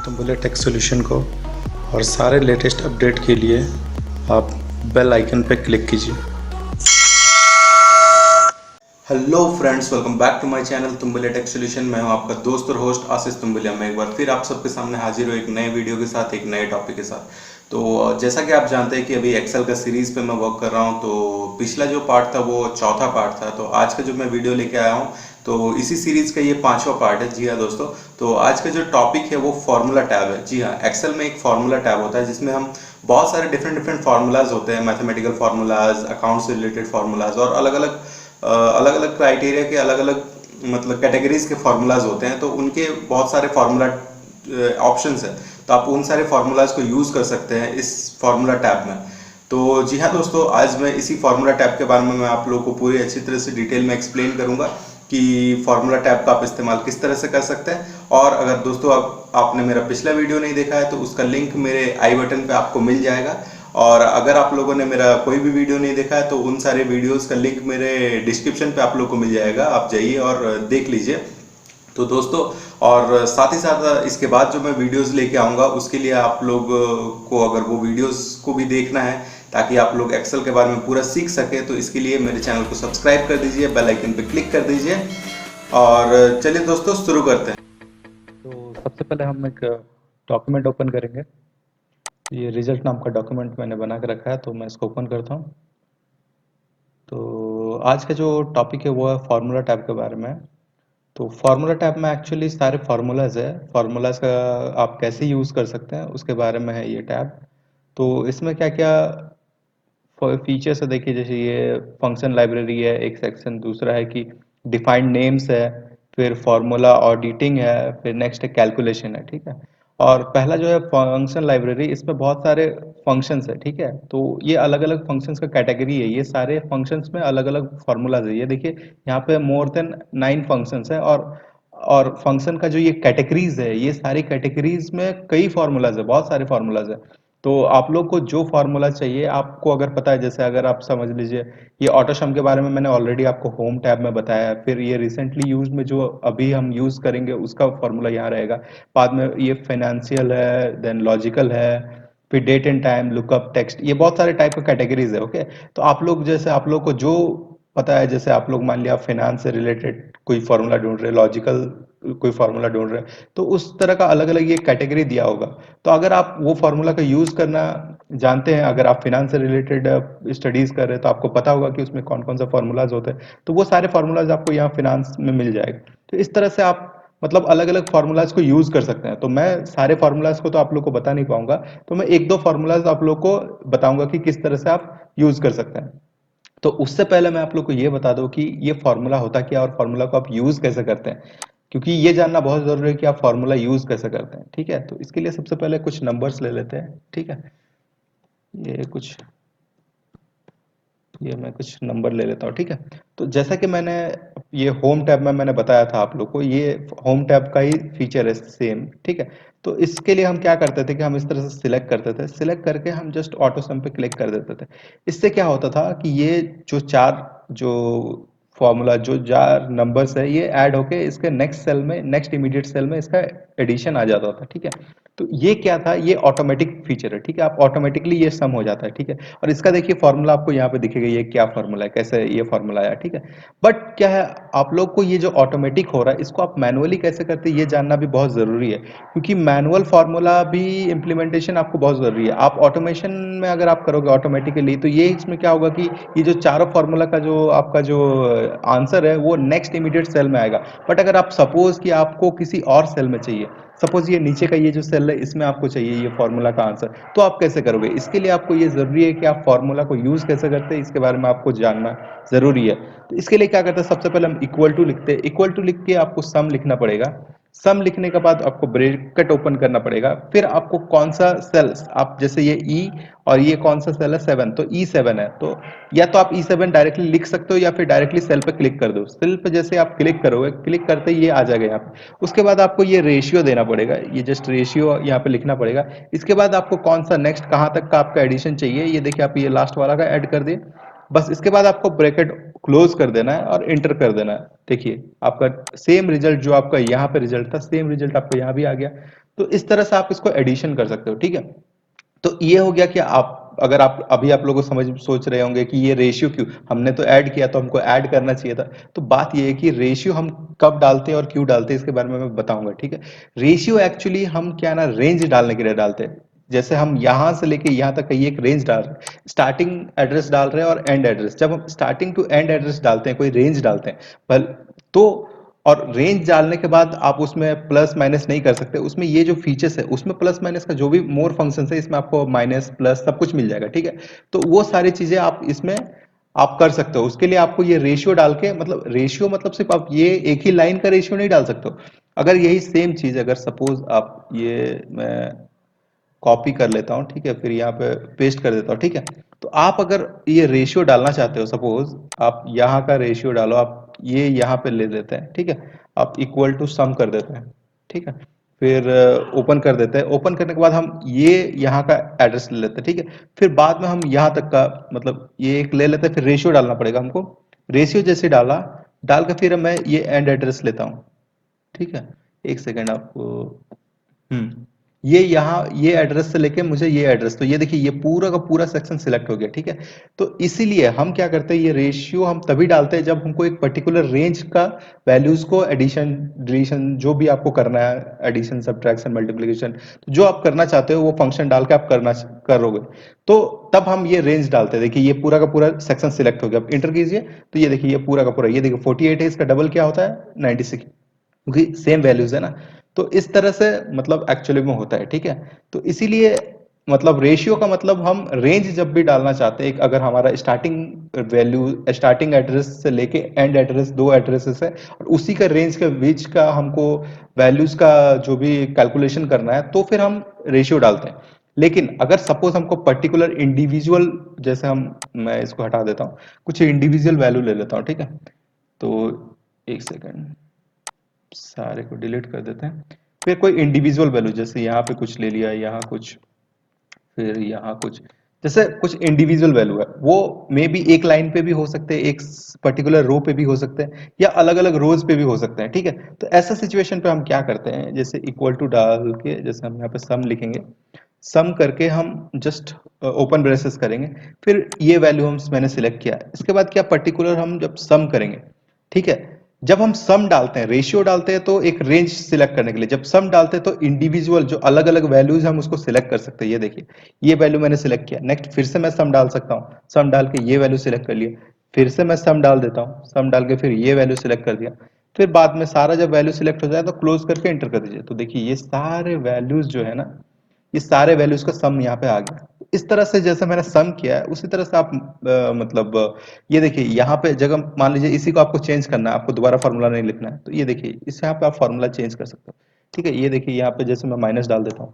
तुम take solution को और सारे लेटेस्ट अपडेट के लिए आप बेल आइकन पर क्लिक कीजिए। Hello friends, welcome back to my channel Tumbulia tech solution. मैं हूं आपका दोस्त और होस्ट आशीष तुम्बुलिया। मैं एक बार फिर आप सबके सामने हाजिर हूं एक नए वीडियो के साथ, एक नए टॉपिक के साथ। तो जैसा कि आप जानते हैं कि अभी एक्सेल का सीरीज पे मैं वर्क कर रहा हूं, तो पिछला जो पार्ट था वो चौथा पार्ट था। तो आज का जो मैं वीडियो लेके आया हूं, तो इसी सीरीज का ये पांचवा पार्ट है। जी हाँ दोस्तों, तो आज का जो टॉपिक है वो फार्मूला टैब है। जी हाँ, एक्सेल में एक फार्मूला टैब होता है जिसमें हम बहुत सारे डिफरेंट डिफरेंट फार्मूलाज होते हैं, मैथमेटिकल फार्मूलाज, अकाउंट से रिलेटेड फार्मूलाज और अलग अलग क्राइटेरिया के अलग अलग मतलब कैटेगरीज के फार्मूलाज होते हैं। तो उनके बहुत सारे फार्मूला ऑप्शंस हैं, तो आप उन सारे फार्मूलाज को यूज कर सकते हैं इस फार्मूला टैब में। तो जी हाँ दोस्तों, आज मैं इसी फार्मूला टैब के बारे में मैं आप लोगों को पूरी अच्छी तरह से डिटेल में एक्सप्लेन करूंगा कि फार्मूला टैब का आप इस्तेमाल किस तरह से कर सकते हैं। और अगर दोस्तों आपने मेरा पिछला वीडियो नहीं देखा है तो उसका लिंक मेरे आई बटन पे आपको मिल जाएगा। और अगर आप लोगों ने मेरा कोई भी वीडियो नहीं देखा है तो उन सारे वीडियोस का लिंक मेरे डिस्क्रिप्शन पे आप लोगों को मिल जाएगा, आप जाइए और देख लीजिए। तो दोस्तों, और साथ ही साथ इसके बाद जो मैं वीडियोस लेके आऊँगा उसके लिए आप लोग को अगर वो वीडियोस को भी देखना है ताकि आप लोग एक्सेल के बारे में पूरा सीख सके, तो इसके लिए मेरे चैनल को सब्सक्राइब कर दीजिए, बेल आइकन पे क्लिक कर दीजिए। और चलिए दोस्तों, शुरू करते हैं। तो सबसे पहले हम एक डॉक्यूमेंट ओपन करेंगे। ये रिजल्ट नाम का डॉक्यूमेंट मैंने बना के रखा है, तो मैं इसको ओपन करता हूँ। तो आज का जो टॉपिक है वो है फार्मूला टैब के बारे में। तो फार्मूला टैब में एक्चुअली सारे फार्मूलाज है, फार्मूलाज का आप कैसे यूज़ कर सकते हैं उसके बारे में है ये टैब। तो इसमें क्या क्या फीचर्स है देखिए, जैसे ये फंक्शन लाइब्रेरी है एक सेक्शन, दूसरा है कि डिफाइंड नेम्स है, फिर फार्मूला ऑडिटिंग है, फिर नेक्स्ट है कैलकुलेशन है। ठीक है, और पहला जो है फंक्शन लाइब्रेरी, इसमें बहुत सारे फंक्शंस है। ठीक है, तो ये अलग अलग फंक्शंस का कैटेगरी है, ये सारे फंक्शंस में अलग अलग फार्मूलाज है। ये देखिए यहाँ पे मोर देन 9 फंक्शंस है, और फंक्शन का जो ये कैटेगरीज है, ये सारी कैटेगरीज में कई फार्मूलाज है, बहुत सारे फार्मूलाज है। तो आप लोग को जो फार्मूला चाहिए, आपको अगर पता है, जैसे अगर आप समझ लीजिए ये ऑटो सम के बारे में मैंने ऑलरेडी आपको होम टैब में बताया है, फिर ये रिसेंटली यूज में जो अभी हम यूज करेंगे उसका फार्मूला यहाँ रहेगा। बाद में ये फाइनेंशियल है, देन लॉजिकल है, फिर date and time, lookup, text, ये बहुत सारे टाइप का कैटेगरीज है। ओके, तो आप लोग जैसे आप लोग को जो पता है, जैसे आप लोग मान लिया फाइनेंस से रिलेटेड कोई फार्मूला ढूंढ रहे, लॉजिकल कोई फार्मूला ढूंढ रहे, तो उस तरह का अलग अलग ये कैटेगरी दिया होगा। तो अगर आप वो फार्मूला का यूज करना जानते हैं, अगर आप फिनांस से रिलेटेड स्टडीज कर रहे हैं, तो आपको पता होगा कि उसमें कौन कौन सा फार्मूलाज होते हैं। तो वो सारे फार्मूलाज आपको यहाँ फिनांस में मिल जाएगा। तो इस तरह से आप मतलब अलग अलग फार्मूलाज को यूज कर सकते हैं। तो मैं सारे फार्मूलाज को तो आप लोग को बता नहीं पाऊंगा, तो मैं एक दो फार्मूलाज आप लोग को बताऊंगा कि किस तरह से आप यूज कर सकते हैं। तो उससे पहले मैं आप लोग को ये बता दूं कि ये फार्मूला होता क्या है और फार्मूला को आप यूज कैसे करते हैं, क्योंकि ये जानना बहुत जरूरी है कि आप फार्मूला यूज कैसे करते हैं। ठीक है, तो इसके लिए सबसे पहले कुछ नंबर्स ले लेते हैं। ठीक है, ये कुछ ये मैं कुछ नंबर ले लेता हूँ। ठीक है, तो जैसा कि मैंने ये होम टैब में मैंने बताया था आप लोग को, ये होम टैब का ही फीचर है सेम। ठीक है, तो इसके लिए हम क्या करते थे कि हम इस तरह से सिलेक्ट करते थे, सिलेक्ट करके हम जस्ट ऑटो सम पे क्लिक कर देते थे। इससे क्या होता था कि ये जो चार जो फॉर्मूला जो चार नंबर्स है, ये ऐड होके इसके नेक्स्ट सेल में, नेक्स्ट इमीडिएट सेल में इसका एडिशन आ जाता था। ठीक है, तो ये क्या था, ये ऑटोमेटिक फीचर है। ठीक है, आप ऑटोमेटिकली ये सम हो जाता है। ठीक है, और इसका देखिए फॉर्मूला आपको यहाँ पे दिखेगा, ये क्या फॉर्मूला है, कैसे ये फॉर्मूला आया। ठीक है, बट क्या है, आप लोग को ये जो ऑटोमेटिक हो रहा है इसको आप मैनुअली कैसे करते हैं ये जानना भी बहुत जरूरी है, क्योंकि मैनुअल फार्मूला भी इम्प्लीमेंटेशन आपको बहुत जरूरी है। आप ऑटोमेशन में अगर आप करोगे ऑटोमेटिकली, तो ये इसमें क्या होगा कि ये जो चारों फार्मूला का जो आपका जो आंसर है वो नेक्स्ट इमीडिएट सेल में आएगा। बट अगर आप सपोज कि आपको किसी और सेल में चाहिए, सपोज ये नीचे का ये जो सेल है इसमें आपको चाहिए ये फॉर्मूला का आंसर, तो आप कैसे करोगे? इसके लिए आपको ये जरूरी है कि आप फॉर्मूला को यूज कैसे करते हैं इसके बारे में आपको जानना जरूरी है। तो इसके लिए क्या करते हैं, सबसे पहले हम इक्वल टू लिखते हैं, इक्वल टू लिख के आपको सम लिखना पड़ेगा। सम लिखने के बाद आपको ब्रैकेट ओपन करना पड़ेगा, फिर आपको कौन सा सेल, आप जैसे ये ई और ये कौन सा सेल है 7, तो E7 है, तो या तो आप E7 डायरेक्टली लिख सकते हो या फिर डायरेक्टली सेल पे क्लिक कर दो। सेल पे जैसे आप क्लिक करोगे, क्लिक करते ही ये आ जाएगा यहाँ पे। उसके बाद आपको ये रेशियो देना पड़ेगा, ये जस्ट रेशियो यहाँ पे लिखना पड़ेगा। इसके बाद आपको कौन सा नेक्स्ट कहाँ तक का आपका एडिशन चाहिए, ये देखिए आप ये लास्ट वाला का ऐड कर दिए। बस इसके बाद आपको ब्रैकेट क्लोज कर देना है और एंटर कर देना है। देखिए आपका सेम रिजल्ट जो आपका यहाँ पे रिजल्ट था, सेम रिजल्ट आपको यहाँ भी आ गया। तो इस तरह से आप इसको एडिशन कर सकते हो, ठीक है। तो ये हो गया कि आप अगर आप अभी आप लोगों को समझ सोच रहे होंगे कि ये रेशियो क्यों, हमने तो ऐड किया तो हमको ऐड करना चाहिए था। तो बात ये है कि रेशियो हम कब डालते हैं और क्यों डालते हैं इसके बारे में मैं बताऊंगा, ठीक है। रेशियो एक्चुअली हम क्या ना रेंज डालने के लिए डालते हैं। जैसे हम यहां से लेके यहां तक का ये एक रेंज डाल रहे हैं, स्टार्टिंग एड्रेस डाल रहे हैं और एंड एड्रेस। जब हम स्टार्टिंग टू एंड एड्रेस डालते हैं, कोई रेंज डालते हैं बल तो, और रेंज डालने के बाद आप उसमें प्लस माइनस नहीं कर सकते। उसमें ये जो फीचर्स है उसमें प्लस माइनस का जो भी मोर फंक्शंस है इसमें आपको माइनस प्लस सब कुछ मिल जाएगा, ठीक है। तो वो सारी चीजें आप इसमें आप कर सकते हो। उसके लिए आपको ये रेशियो डाल के, मतलब रेशियो मतलब सिर्फ आप ये एक ही लाइन का रेशियो नहीं डाल सकते हो। अगर यही सेम चीज अगर सपोज आप ये मैं कॉपी कर लेता हूँ, ठीक है, फिर यहाँ पे पेस्ट कर देता हूँ, ठीक है। तो आप अगर ये रेशियो डालना चाहते हो, सपोज आप यहाँ का रेशियो डालो, आप ये यहाँ पे ले लेते हैं, ठीक है। आप इक्वल टू सम कर देते हैं, ठीक है। फिर ओपन कर देते हैं। ओपन करने के बाद हम ये यहाँ का एड्रेस ले लेते हैं, ठीक है। फिर बाद में हम यहाँ तक का मतलब ये एक ले लेते हैं, फिर रेशियो डालना पड़ेगा हमको। रेशियो जैसे डाला, डाल के फिर मैं ये एंड एड्रेस लेता हूँ, ठीक है। एक सेकेंड आपको, ये यहाँ ये एड्रेस से लेके मुझे ये एड्रेस, तो ये देखिए ये पूरा का पूरा सेक्शन सिलेक्ट हो गया, ठीक है। तो इसीलिए हम क्या करते हैं, ये रेशियो हम तभी डालते हैं जब हमको एक पर्टिकुलर रेंज का वैल्यूज को एडिशन डिलीशन जो भी आपको करना है, एडिशन सब्ट्रैक्शन मल्टीप्लिकेशन, तो जो आप करना चाहते हो वो फंक्शन डाल के आप करना करोगे। तो तब हम ये रेंज डालते हैं। देखिए ये पूरा का पूरा सेक्शन सिलेक्ट हो गया, अब इंटर कीजिए। तो ये देखिए ये पूरा का पूरा, ये देखिए 48 है, इसका डबल क्या होता है 96, क्योंकि सेम वैल्यूज है ना। तो इस तरह से मतलब एक्चुअली में होता है, ठीक है। तो इसीलिए मतलब रेशियो का मतलब हम रेंज जब भी डालना चाहते हैं, अगर हमारा स्टार्टिंग वैल्यू स्टार्टिंग एड्रेस से लेके एंड एड्रेस दो एड्रेसेस है और उसी का रेंज के बीच का हमको वैल्यूज का जो भी कैलकुलेशन करना है, तो फिर हम रेशियो डालते हैं। लेकिन अगर सपोज हमको पर्टिकुलर इंडिविजुअल, जैसे हम, मैं इसको हटा देता हूँ, कुछ इंडिविजुअल वैल्यू ले लेता हूँ, ठीक है। तो एक सेकेंड, सारे को डिलीट कर देते हैं। फिर कोई इंडिविजुअल वैल्यू, जैसे यहाँ पे कुछ ले लिया, यहाँ कुछ, फिर यहाँ कुछ, जैसे कुछ इंडिविजुअल वैल्यू है, वो मे बी एक लाइन पे भी हो सकते हैं, एक पर्टिकुलर रो पे भी हो सकते हैं, या अलग अलग रोज पे भी हो सकते हैं, ठीक है। तो ऐसा सिचुएशन पे हम क्या करते हैं, जैसे इक्वल टू डाल के, जैसे हम यहाँ पे सम लिखेंगे, सम करके हम जस्ट ओपन ब्रेसेस करेंगे। फिर ये वैल्यू हम मैंने सिलेक्ट किया, इसके बाद क्या पर्टिकुलर हम जब सम करेंगे, ठीक है। जब हम सम डालते हैं, रेशियो डालते हैं तो एक रेंज सिलेक्ट करने के लिए, जब सम डालते हैं तो इंडिविजुअल जो अलग अलग वैल्यूज हम उसको सिलेक्ट कर सकते हैं। ये देखिए ये वैल्यू मैंने सिलेक्ट किया, नेक्स्ट फिर से मैं सम डाल सकता हूँ, सम डाल के ये वैल्यू सिलेक्ट कर लिया, फिर से मैं सम डाल देता हूँ, सम डाल के फिर ये वैल्यू सिलेक्ट कर दिया। फिर बाद में सारा जब वैल्यू सिलेक्ट हो जाए तो क्लोज करके एंटर कर दीजिए। तो देखिए ये सारे वैल्यूज जो है ना, ये सारे वैल्यूज का सम यहाँ पे आ गया। इस तरह से जैसे मैंने सम किया है उसी तरह से आप मतलब ये देखिए यहाँ पे जगह मान लीजिए इसी को आपको चेंज करना है, आपको दोबारा फॉर्मूला नहीं लिखना है, तो ये देखिए इस यहाँ पे आप फॉर्मूला चेंज कर सकते हो, ठीक है। ये देखिए यहाँ पे जैसे मैं माइनस डाल देता हूँ,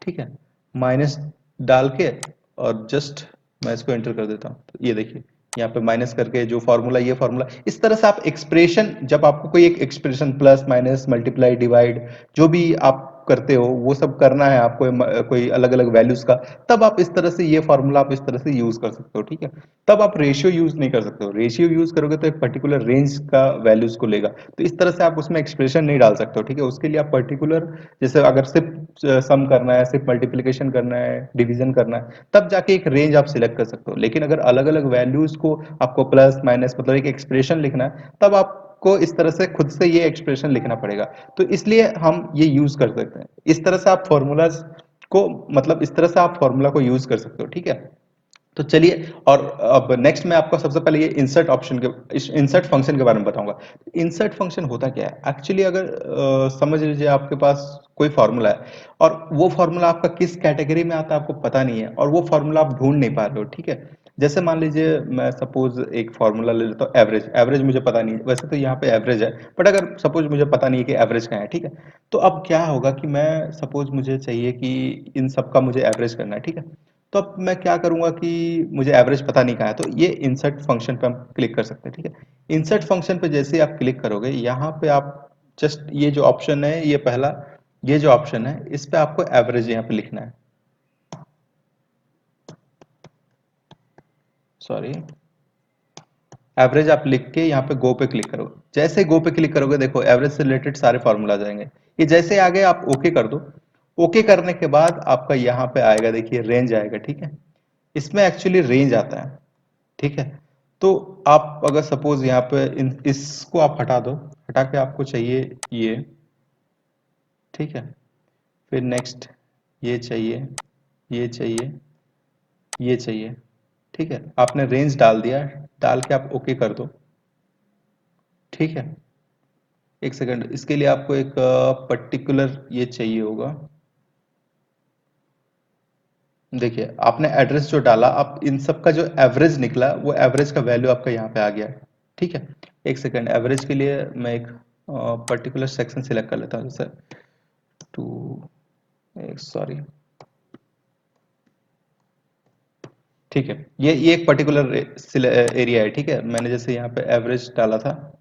ठीक है, माइनस डाल के और जस्ट मैं इसको एंटर कर देता हूँ। तो ये देखिए यहाँ पे माइनस करके जो फॉर्मूला, ये फॉर्मूला, इस तरह से आप एक्सप्रेशन, जब आपको कोई एक expression plus minus multiply divide जो भी आप करते हो वो सब करना है आपको, कोई अलग अलग वैल्यूज का, तब आप इस तरह से ये फॉर्मूला आप इस तरह से यूज कर सकते हो, ठीक है। तब आप रेशियो यूज नहीं कर सकते हो। रेशियो यूज करोगे तो एक पर्टिकुलर रेंज का वैल्यूज को लेगा, तो इस तरह से आप उसमें एक्सप्रेशन नहीं डाल सकते हो, ठीक है। उसके लिए आप पर्टिकुलर, जैसे अगर सिर्फ सम करना है, सिर्फ मल्टीप्लिकेशन करना है, डिवीजन करना है, तब जाके एक रेंज आप सिलेक्ट कर सकते हो। लेकिन अगर अलग अलग वैल्यूज को आपको प्लस माइनस मतलब एक एक्सप्रेशन लिखना है, तब आपको इस तरह से खुद से ये एक्सप्रेशन लिखना पड़ेगा। तो इसलिए हम ये यूज कर सकते हैं। इस तरह से आप फॉर्मूलाज को, मतलब इस तरह से आप फॉर्मूला को यूज कर सकते हो, ठीक है। तो चलिए, और अब नेक्स्ट मैं आपको सबसे पहले ये इंसर्ट ऑप्शन के, इंसर्ट फंक्शन के बारे में बताऊंगा। इंसर्ट फंक्शन होता क्या है एक्चुअली, अगर समझ लीजिए आपके पास कोई फॉर्मूला है और वो फॉर्मूला आपका किस कैटेगरी में आता है आपको पता नहीं है, और वो फॉर्मूला आप ढूंढ नहीं पा रहे हो, ठीक है। जैसे मान लीजिए मैं सपोज एक फॉर्मूला ले लेता हूँ एवरेज, एवरेज मुझे पता नहीं है, वैसे तो यहाँ पे एवरेज है, बट अगर सपोज मुझे पता नहीं है कि एवरेज क्या है, ठीक है। तो अब क्या होगा कि मैं सपोज मुझे चाहिए कि इन सब का मुझे एवरेज करना है, ठीक है। तो अब मैं क्या करूंगा कि मुझे एवरेज पता नहीं कहाँ है, तो ये इंसर्ट फंक्शन पे हम क्लिक कर सकते हैं, ठीक है। इंसर्ट फंक्शन पे जैसे ही आप क्लिक करोगे, यहाँ पे आप जस्ट ये जो ऑप्शन है, ये पहला, ये जो ऑप्शन है इस पे आपको एवरेज यहाँ पे लिखना है, सॉरी, एवरेज आप लिख के यहाँ पे गो पे क्लिक करो। जैसे गो पे क्लिक करोगे देखो एवरेज से रिलेटेड सारे फॉर्मूला आ जाएंगे। ये जैसे आ गए आप ओके कर दो। ओके करने के बाद आपका यहाँ पे आएगा, देखिए रेंज आएगा, ठीक है। इसमें एक्चुअली रेंज आता है, ठीक है। तो आप अगर सपोज यहाँ पे इसको आप हटा दो, हटा के आपको चाहिए ये, ठीक है। फिर नेक्स्ट ये चाहिए, ये चाहिए, ये चाहिए, ठीक है। आपने रेंज डाल दिया, डाल के आप ओके कर दो, ठीक है। एक सेकंड, इसके लिए आपको एक पर्टिकुलर ये चाहिए होगा। देखिए आपने एड्रेस जो डाला, आप इन सब का जो एवरेज निकला, वो एवरेज का वैल्यू आपका यहाँ पे आ गया है, ठीक है। एक सेकंड, एवरेज के लिए मैं एक पर्टिकुलर सेक्शन सिलेक्ट कर लेता हूँ, जैसे टू, सॉरी, ठीक है। ये एक पर्टिकुलर एरिया है, ठीक है। मैंने जैसे यहाँ पे एवरेज डाला था,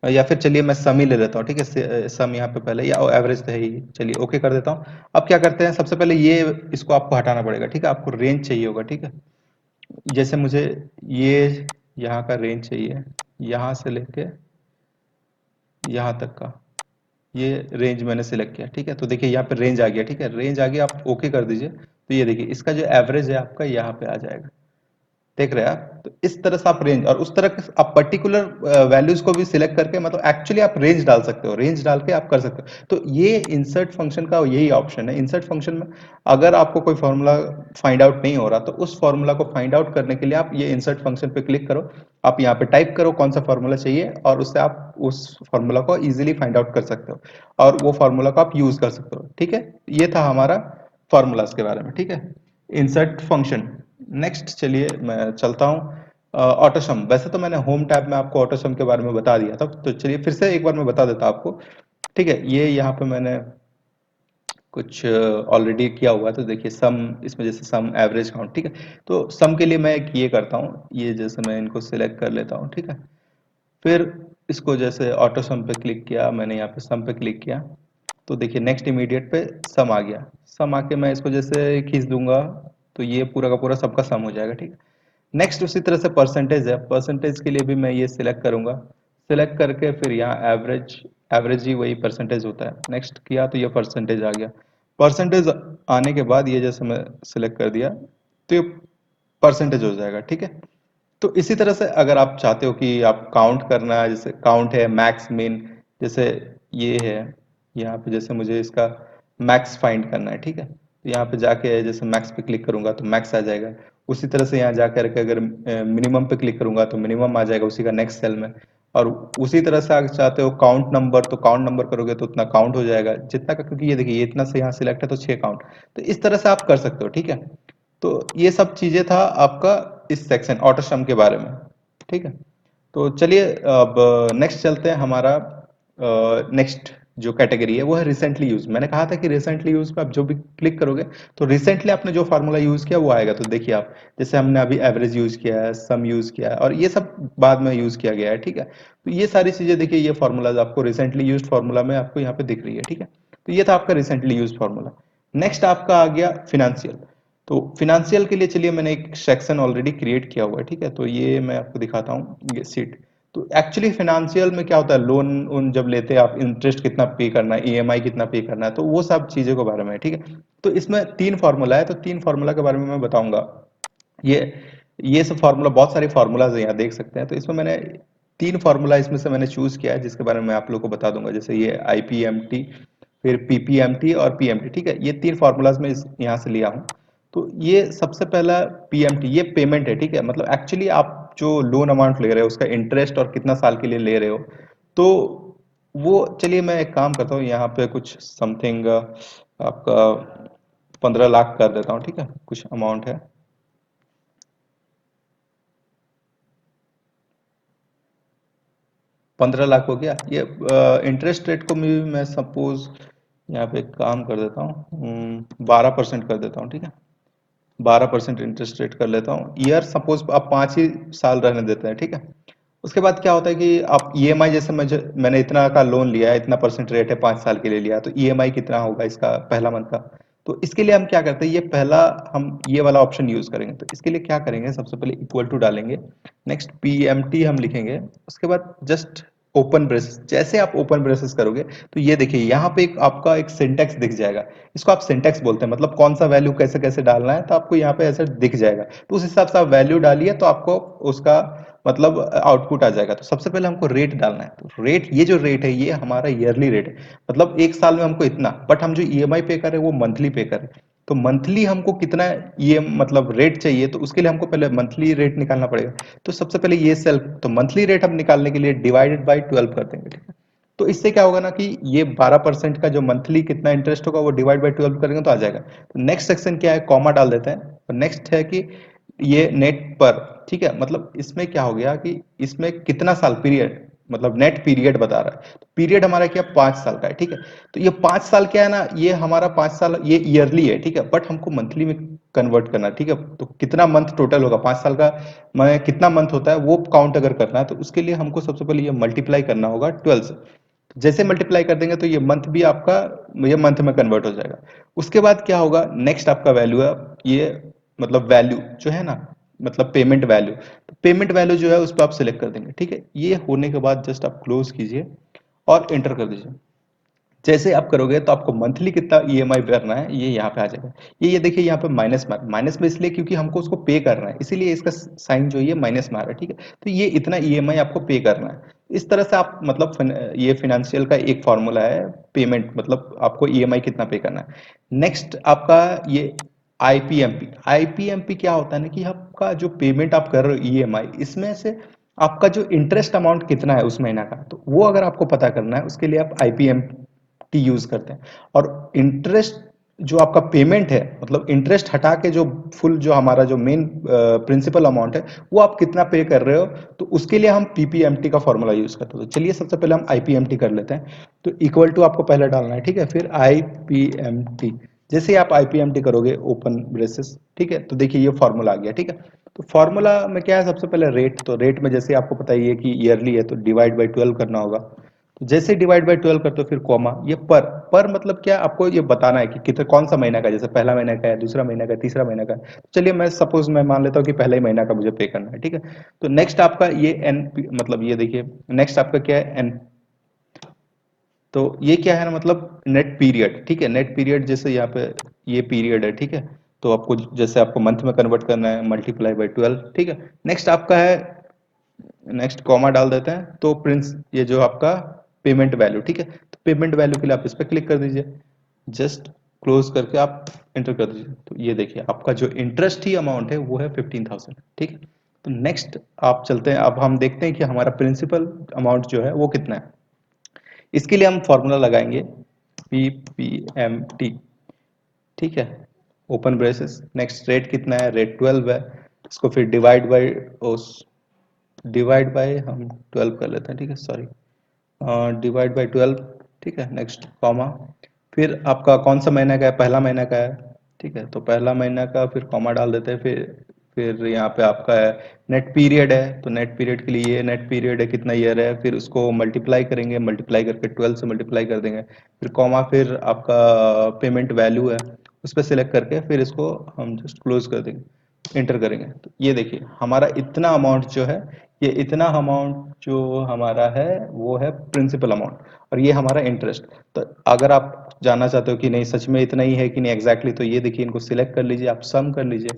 या फिर चलिए मैं सम ही ले लेता हूँ, ठीक है। सम यहाँ पे पहले, या एवरेज तो है ही, चलिए ओके कर देता हूँ। अब क्या करते हैं, सबसे पहले ये इसको आपको हटाना पड़ेगा, ठीक है। आपको रेंज चाहिए होगा, ठीक है। जैसे मुझे ये यहाँ का रेंज चाहिए, यहाँ से लेके यहाँ तक का, ये रेंज मैंने सिलेक्ट किया, ठीक है। तो देखिए यहाँ पे रेंज आ गया, ठीक है। रेंज आ गया, आप ओके कर दीजिए, तो ये देखिए इसका जो एवरेज है आपका यहाँ पे आ जाएगा, देख रहे हैं आप। तो इस तरह से आप रेंज, और उस तरह के आप पर्टिकुलर वैल्यूज को भी सिलेक्ट करके, मतलब एक्चुअली आप रेंज डाल सकते हो, रेंज डाल के आप कर सकते हो। तो ये इंसर्ट फंक्शन का यही ऑप्शन है। इंसर्ट फंक्शन में अगर आपको कोई फॉर्मूला फाइंड आउट नहीं हो रहा, तो उस फॉर्मूला को फाइंड आउट करने के लिए आप ये इंसर्ट फंक्शन पे क्लिक करो, आप यहाँ पे टाइप करो कौन सा फॉर्मूला चाहिए, और उससे आप उस फॉर्मूला को इजीली फाइंड आउट कर सकते हो, और वो फॉर्मूला को आप यूज कर सकते हो, ठीक है। ये था हमारा फॉर्मूलाज के बारे में, ठीक है, इंसर्ट फंक्शन। नेक्स्ट चलिए मैं चलता हूँ ऑटोसम। वैसे तो मैंने होम टैब में आपको ऑटोसम के बारे में बता दिया था, तो चलिए फिर से एक बार मैं बता देता आपको, ठीक है। ये यहाँ पे मैंने कुछ ऑलरेडी किया हुआ है, तो देखिए सम, इसमें जैसे सम एवरेज काउंट, ठीक है। तो सम के लिए मैं एक ये करता हूँ, ये जैसे मैं इनको सिलेक्ट कर लेता हूँ, ठीक है। फिर इसको जैसे ऑटो सम पे क्लिक किया मैंने, यहाँ पे सम पे क्लिक किया, तो देखिए नेक्स्ट इमीडिएट पे सम आ गया। सम आके मैं इसको जैसे खींच दूंगा, तो ये पूरा का पूरा सबका सम हो जाएगा, ठीक है। नेक्स्ट उसी तरह से परसेंटेज है, परसेंटेज के लिए भी मैं ये सिलेक्ट करूंगा, सिलेक्ट करके फिर यहाँ एवरेज, एवरेज ही वही परसेंटेज होता है, नेक्स्ट किया तो ये परसेंटेज आ गया। परसेंटेज आने के बाद ये जैसे मैं सिलेक्ट कर दिया, तो ये परसेंटेज हो जाएगा, ठीक है। तो इसी तरह से अगर आप चाहते हो कि आप काउंट करना है, जैसे काउंट है, मैक्स मिन, जैसे ये है, यहाँ पे जैसे मुझे इसका मैक्स फाइंड करना है, ठीक है। तो यहाँ पे जाके जैसे मैक्स पे क्लिक करूंगा तो मैक्स आ जाएगा। उसी तरह से यहाँ जाकर के अगर मिनिमम पे क्लिक करूंगा तो मिनिमम आ जाएगा उसी का नेक्स्ट सेल में। और उसी तरह से अगर चाहते हो काउंट नंबर, तो काउंट नंबर करोगे तो उतना काउंट हो जाएगा जितना का, क्योंकि ये देखिए ये इतना से यहाँ सिलेक्ट है तो 6 काउंट। तो इस तरह से आप कर सकते हो, ठीक है। तो ये सब चीजें था आपका इस सेक्शन ऑटोसम के बारे में, ठीक है। तो चलिए अब नेक्स्ट चलते हैं, हमारा नेक्स्ट जो कैटेगरी है वो है रिसेंटली यूज। मैंने कहा था कि रिसेंटली यूज पे आप जो भी क्लिक करोगे, तो रिसेंटली आपने जो फार्मूला यूज किया वो आएगा। तो देखिए आप, जैसे हमने अभी एवरेज यूज किया है, सम यूज किया है, और ये सब बाद में यूज किया गया है, ठीक है। तो ये सारी चीजें देखिए, ये फार्मूलाज आपको रिसेंटली यूज फार्मूला में आपको यहाँ पे दिख रही है, ठीक है। तो ये था आपका रिसेंटली यूज फार्मूला। नेक्स्ट आपका आ गया फिनेंशियल। तो फिनेंशियल के लिए चलिए मैंने एक सेक्शन ऑलरेडी क्रिएट किया हुआ है, ठीक है। तो ये मैं आपको दिखाता हूँ, ये सीट। तो एक्चुअली फिनेंशियल में क्या होता है, लोन उन जब लेते हैं आप, इंटरेस्ट कितना पे करना है, ईएमआई कितना पे करना है, तो वो सब चीजों के बारे में है, ठीक है। तो इसमें 3 फार्मूला है, तो 3 फार्मूला के बारे में मैं बताऊंगा। ये ये सब फार्मूला, बहुत सारे फार्मूलाज है यहाँ देख सकते हैं। तो इसमें मैंने 3 फार्मूला इसमें से मैंने चूज किया है, जिसके बारे में मैं आप लोग को बता दूंगा। जैसे ये आईपीएमटी, फिर पीपीएमटी और पीएमटी, ठीक है। ये 3 फार्मूलाज में यहाँ से लिया हूँ। तो ये सबसे पहला पीएमटी, ये पेमेंट है, ठीक है। मतलब एक्चुअली आप जो लोन अमाउंट ले रहे हो उसका इंटरेस्ट और कितना साल के लिए ले रहे हो, तो वो, चलिए मैं एक काम करता हूँ, यहाँ पे कुछ समथिंग आपका 15 लाख कर देता हूँ, ठीक है। कुछ अमाउंट है, 15 लाख हो गया। ये इंटरेस्ट रेट को मैं सपोज यहाँ पे एक काम कर देता हूँ, 12% कर देता हूँ, ठीक है। 12% इंटरेस्ट रेट कर लेता हूँ। ईयर सपोज आप 5 ही साल रहने देते हैं, ठीक है। उसके बाद क्या होता है कि आप ईएमआई, जैसे मैंने इतना का लोन लिया है, इतना परसेंट रेट है, 5 साल के लिए लिया, तो ईएमआई कितना होगा इसका पहला मंथ का। तो इसके लिए हम क्या करते हैं, ये पहला हम ये वाला ऑप्शन यूज करेंगे। तो इसके लिए क्या करेंगे, सबसे पहले इक्वल टू डालेंगे, नेक्स्ट पीएमटी हम लिखेंगे, उसके बाद जस्ट ओपन ब्रेसेस, जैसे आप ओपन ब्रेसेस करोगे तो ये देखिए यहाँ पे एक आपका एक सिंटेक्स दिख जाएगा। इसको आप सिंटेक्स बोलते हैं, मतलब कौन सा वैल्यू कैसे कैसे डालना है, तो आपको यहाँ पे ऐसे दिख जाएगा। तो उस हिसाब से आप वैल्यू डालिए तो आपको उसका मतलब आउटपुट आ जाएगा। तो सबसे पहले हमको रेट डालना है। तो रेट, ये जो रेट है ये हमारा ईयरली रेट है, मतलब एक साल में हमको इतना, बट हम जो ईएमआई पे कर रहे हैं वो मंथली पे कर रहे हैं। तो मंथली हमको कितना ये मतलब रेट चाहिए, तो उसके लिए हमको पहले मंथली रेट निकालना पड़ेगा। तो सबसे पहले ये सेल, तो मंथली रेट हम निकालने के लिए डिवाइडेड बाई 12 कर देंगे, ठीक है। तो इससे क्या होगा ना कि ये 12% का जो मंथली कितना इंटरेस्ट होगा वो डिवाइड बाई 12 करेंगे तो आ जाएगा। तो नेक्स्ट सेक्शन क्या है, कॉमा डाल देते हैं। तो नेक्स्ट है कि ये नेट पर, ठीक है, मतलब इसमें क्या हो गया कि इसमें कितना साल पीरियड, मतलब नेट पीरियड बता रहा है। तो पीरियड हमारा क्या 5 साल का है, ठीक है। तो ये 5 साल क्या है ना, ये हमारा 5 साल ये ईयरली है, ठीक है, बट हमको मंथली में कन्वर्ट करना है, ठीक है। तो कितना मंथ टोटल होगा 5 साल का, मैं कितना मंथ होता है वो काउंट अगर करना है, तो उसके लिए हमको सबसे पहले ये मल्टीप्लाई करना होगा 12 से। तो जैसे मल्टीप्लाई कर देंगे तो ये मंथ भी आपका ये मंथ में कन्वर्ट हो जाएगा। उसके बाद क्या होगा, नेक्स्ट आपका वैल्यू है ये, मतलब वैल्यू जो है ना, मतलब पेमेंट वैल्यू। तो पेमेंट वैल्यू जो है उस पर आप सिलेक्ट कर देंगे, ठीक है। ये होने के बाद जस्ट आप क्लोज कीजिए और एंटर कर दीजिए। जैसे आप करोगे तो आपको मंथली कितना ईएमआई भरना है ये यहाँ पे आ जाएगा। ये देखिए यहाँ पे माइनस में इसलिए क्योंकि हमको उसको पे करना है, इसीलिए इसका साइन जो है ये माइनस में आ रहा है, ठीक है। तो ये इतना ईएमआई आपको पे करना है। इस तरह से आप मतलब ये फिनेंशियल का एक फॉर्मूला है, पेमेंट मतलब आपको ईएमआई कितना पे करना है। नेक्स्ट आपका ये आईपीएमपी। आईपीएमपी क्या होता है ना कि आपका जो पेमेंट आप कर रहे हो ईएमआई, इसमें से आपका जो इंटरेस्ट अमाउंट कितना है उस महीना का, तो वो अगर आपको पता करना है उसके लिए आप आईपीएमटी यूज करते हैं। और इंटरेस्ट जो आपका पेमेंट है, मतलब इंटरेस्ट हटा के जो फुल जो हमारा जो मेन प्रिंसिपल अमाउंट है वो आप कितना पे कर रहे हो, तो उसके लिए हम पीपीएमटी का फॉर्मूला यूज करते हैं। तो चलिए सबसे पहले हम आईपीएमटी कर लेते हैं। तो इक्वल टू आपको पहले डालना है, ठीक है, फिर आईपीएमटी। जैसे ही आप आईपीएमटी करोगे ओपन ब्रेसेस, ठीक है, तो देखिए ये फॉर्मूला आ गया, ठीक है। तो फॉर्मूला में क्या है, सबसे पहले रेट, तो रेट में जैसे आपको पता ही है कि ईयरली है तो डिवाइड बाई 12 करना होगा। तो जैसे डिवाइड बाई 12 करते हो फिर कॉमा, ये पर मतलब क्या आपको ये बताना है कि कितना कौन सा महीना का है, जैसे पहला महीना का है, दूसरा महीना का है, तीसरा महीना का है। तो चलिए मैं सपोज मैं मान लेता हूँ कि पहले ही महीना का मुझे पे करना है, ठीक है। तो नेक्स्ट आपका ये एन, मतलब ये देखिए नेक्स्ट आपका क्या है एन। तो ये क्या है ना, मतलब नेट पीरियड, ठीक है, नेट पीरियड जैसे यहाँ पे ये पीरियड है, ठीक है। तो आपको जैसे आपको मंथ में कन्वर्ट करना है मल्टीप्लाई बाई 12, ठीक है। नेक्स्ट आपका है, नेक्स्ट कॉमा डाल देते हैं तो प्रिंस ये जो आपका पेमेंट वैल्यू, ठीक है। तो पेमेंट वैल्यू के लिए आप इस पर क्लिक कर दीजिए, जस्ट क्लोज करके आप एंटर कर दीजिए। तो ये देखिए आपका जो इंटरेस्ट ही अमाउंट है वो है 15,000, ठीक है। तो नेक्स्ट आप चलते हैं, अब हम देखते हैं कि हमारा प्रिंसिपल अमाउंट जो है वो कितना है। इसके लिए हम फॉर्मूला लगाएंगे पी पी एम टी, ठीक है, ओपन ब्रेसेस। नेक्स्ट रेट कितना है, रेट 12 है। इसको फिर डिवाइड बाय हम 12 कर लेते हैं, ठीक है, सॉरी, डिवाइड बाय 12, ठीक है। नेक्स्ट कॉमा, फिर आपका कौन सा महीना का है, पहला महीना का है, ठीक है। तो पहला महीना का फिर कॉमा डाल देते हैं। फिर यहाँ पे आपका है नेट पीरियड है, तो नेट पीरियड के लिए ये नेट पीरियड है कितना ईयर है, फिर उसको मल्टीप्लाई करेंगे, मल्टीप्लाई करके 12 से मल्टीप्लाई कर देंगे। फिर कॉमा, फिर आपका पेमेंट वैल्यू है उस पर सिलेक्ट करके फिर इसको हम जस्ट क्लोज कर देंगे, एंटर करेंगे। तो ये देखिए हमारा इतना अमाउंट जो है, ये इतना अमाउंट जो हमारा है वो है प्रिंसिपल अमाउंट, और ये हमारा इंटरेस्ट। तो अगर आप जानना चाहते हो कि नहीं सच में इतना ही है कि नहीं एग्जैक्टली, तो ये देखिए इनको सिलेक्ट कर लीजिए, आप सम कर लीजिए,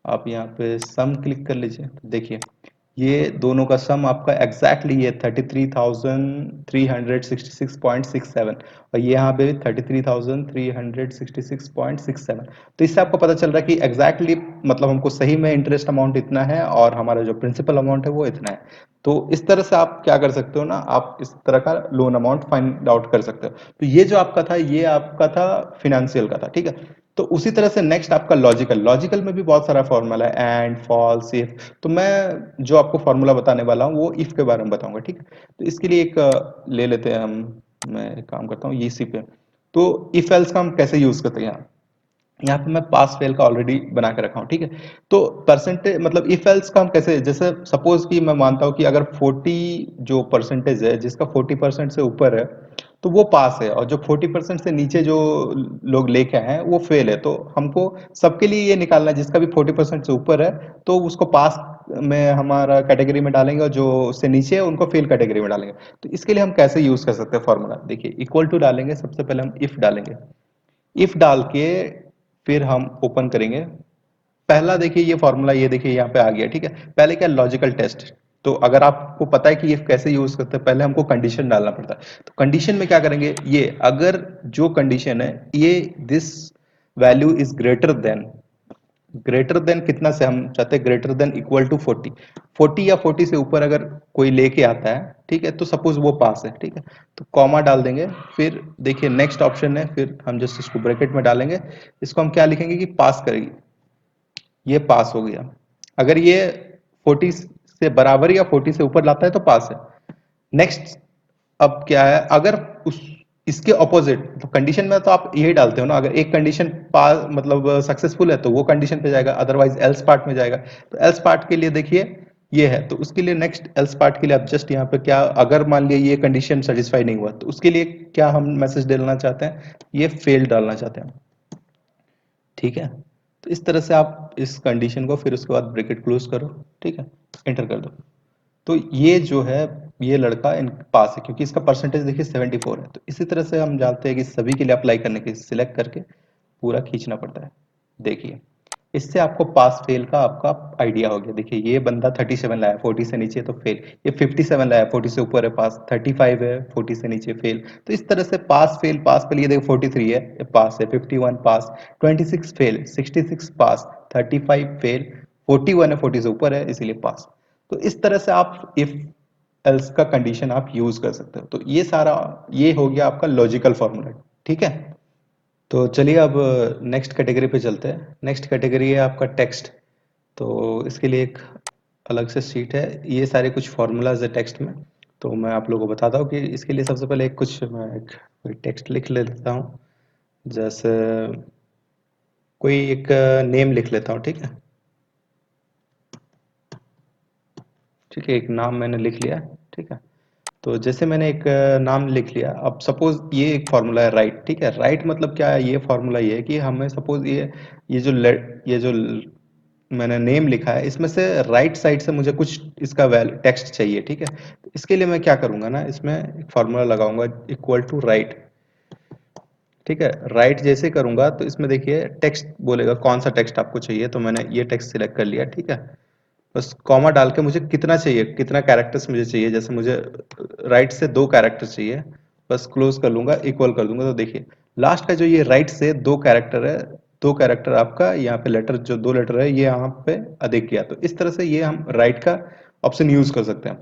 आप यहाँ पे सम क्लिक कर लीजिए। तो देखिए ये दोनों का सम आपका एग्जैक्टली ये 33,366.67, और ये यहाँ पे 33,366.67। तो इससे आपको पता चल रहा है कि एग्जैक्टली मतलब हमको सही में इंटरेस्ट अमाउंट इतना है और हमारा जो प्रिंसिपल अमाउंट है वो इतना है। तो इस तरह से आप क्या कर सकते हो ना, आप इस तरह का लोन अमाउंट फाइंड आउट कर सकते हो। तो ये जो आपका था ये आपका था फिनेंशियल का था, ठीक है। तो उसी तरह से नेक्स्ट आपका लॉजिकल, लॉजिकल में भी बहुत सारा फॉर्मूला है, एंड फॉल्स इफ। तो मैं जो आपको फॉर्मूला बताने वाला हूँ वो इफ के बारे में बताऊंगा, ठीक है। तो इसके लिए एक ले लेते हैं हम, मैं एक काम करता हूँ इसी पे। तो इफ एल्स का हम कैसे यूज करते हैं, यहाँ पे मैं पास फेल का ऑलरेडी बना के रखा हूँ, ठीक है। तो परसेंटेज मतलब इफ एल्स का हम कैसे, जैसे सपोज कि मैं मानता हूँ कि अगर 40 जो परसेंटेज है, जिसका 40% से ऊपर है तो वो पास है, और जो 40% से नीचे जो लोग लेके आए हैं वो फेल है। तो हमको सबके लिए ये निकालना है जिसका भी 40% से ऊपर है तो उसको पास में हमारा कैटेगरी में डालेंगे और जो उससे नीचे है उनको फेल कैटेगरी में डालेंगे। तो इसके लिए हम कैसे यूज कर सकते हैं फॉर्मूला, देखिए इक्वल टू डालेंगे, सबसे पहले हम इफ डालेंगे, इफ डाल के फिर हम ओपन करेंगे। पहला देखिए ये फॉर्मूला, ये देखिए यहाँ पे आ गया, ठीक है। पहले क्या, लॉजिकल टेस्ट। तो अगर आपको पता है कि ये कैसे यूज करते हैं, पहले हमको कंडीशन डालना पड़ता है। तो कंडीशन में क्या करेंगे, ये अगर जो कंडीशन है ये this value is greater than कितना से हम चाहते हैं, ग्रेटर देन इक्वल टू 40, 40 या 40 से ऊपर अगर कोई लेके आता है, ठीक है, तो सपोज वो पास है, ठीक है। तो कॉमा डाल देंगे, फिर देखिए नेक्स्ट ऑप्शन है, फिर हम जस्ट इसको ब्रैकेट में डालेंगे, इसको हम क्या लिखेंगे कि पास करेगी, ये पास हो गया। अगर ये 40 से बराबर या 40 से ऊपर लाता है तो पास है। नेक्स्ट, अब क्या है, अगर उस इसके ऑपोजिट, तो कंडीशन में तो आप यही डालते हो ना, अगर एक कंडीशन पास मतलब सक्सेसफुल है तो वो कंडीशन पे जाएगा, अदरवाइज एल्स पार्ट में जाएगा। तो एल्स पार्ट के लिए देखिए ये है, तो उसके लिए नेक्स्ट एल्स पार्ट के लिए आप जस्ट यहाँ पे क्या, अगर मान लिया ये कंडीशन सेटिस्फाई नहीं हुआ तो उसके लिए क्या हम मैसेज डालना चाहते हैं, ये फेल डालना चाहते हैं, ठीक है। तो इस तरह से आप इस कंडीशन को फिर उसके बाद ब्रैकेट क्लोज करो, ठीक है, एंटर कर दो। तो ये जो है, ये लड़का इन पास है क्योंकि इसका परसेंटेज देखिए 74 है। तो इसी तरह से हम जानते हैं कि सभी के लिए अप्लाई करने के सिलेक्ट करके पूरा खींचना पड़ता है। देखिए इससे आपको पास फेल का आपका आइडिया हो गया। देखिए ये बंदा 37 लाया, 40 से नीचे तो फेल, ये 57 लाया, 40 से ऊपर है पास, 35 है, 40 से नीचे फेल। तो इस तरह से पास फेल, ये देखो 43 है, ये पास है, 51 पास, 26 फेल, 66 पास, 35 फेल, 41 है, 40 से ऊपर है इसीलिए पास। तो इस तरह से आप इफ एल्स का कंडीशन आप यूज कर सकते हो। तो ये सारा, ये हो गया आपका लॉजिकल फॉर्मूला, ठीक है। तो चलिए अब नेक्स्ट कैटेगरी पे चलते हैं। नेक्स्ट कैटेगरी है आपका टेक्स्ट। तो इसके लिए एक अलग से शीट है, ये सारे कुछ फार्मूलाज है टेक्स्ट में। तो मैं आप लोगों को बताता हूँ कि इसके लिए सबसे पहले कुछ मैं एक कोई टेक्स्ट लिख लेता हूँ। जैसे कोई एक नेम लिख लेता हूँ, ठीक है। ठीक है, एक नाम मैंने लिख लिया, ठीक है। तो जैसे मैंने एक नाम लिख लिया, अब सपोज ये एक फॉर्मूला है राइट, ठीक है। राइट मतलब क्या है, ये फॉर्मूला ये है कि हमें सपोज ये जो मैंने नेम लिखा है, इसमें से राइट साइड से मुझे कुछ इसका वैल्यू टेक्स्ट चाहिए, ठीक है। तो इसके लिए मैं क्या करूंगा ना, इसमें एक फॉर्मूला लगाऊंगा, इक्वल टू राइट, ठीक है। राइट जैसे करूंगा तो इसमें देखिए टेक्स्ट बोलेगा कौन सा टेक्स्ट आपको चाहिए, तो मैंने ये टेक्स्ट सिलेक्ट कर लिया, ठीक है। बस कॉमा डाल के मुझे कितना चाहिए, कितना कैरेक्टर्स मुझे चाहिए, जैसे मुझे राइट से 2 कैरेक्टर चाहिए, बस क्लोज कर लूंगा, इक्वल कर दूंगा। तो देखिए लास्ट का जो ये राइट से 2 कैरेक्टर है, 2 कैरेक्टर आपका यहाँ पे लेटर, जो 2 लेटर है ये यहाँ पे अधिक किया। तो इस तरह से ये हम राइट का ऑप्शन यूज कर सकते हैं।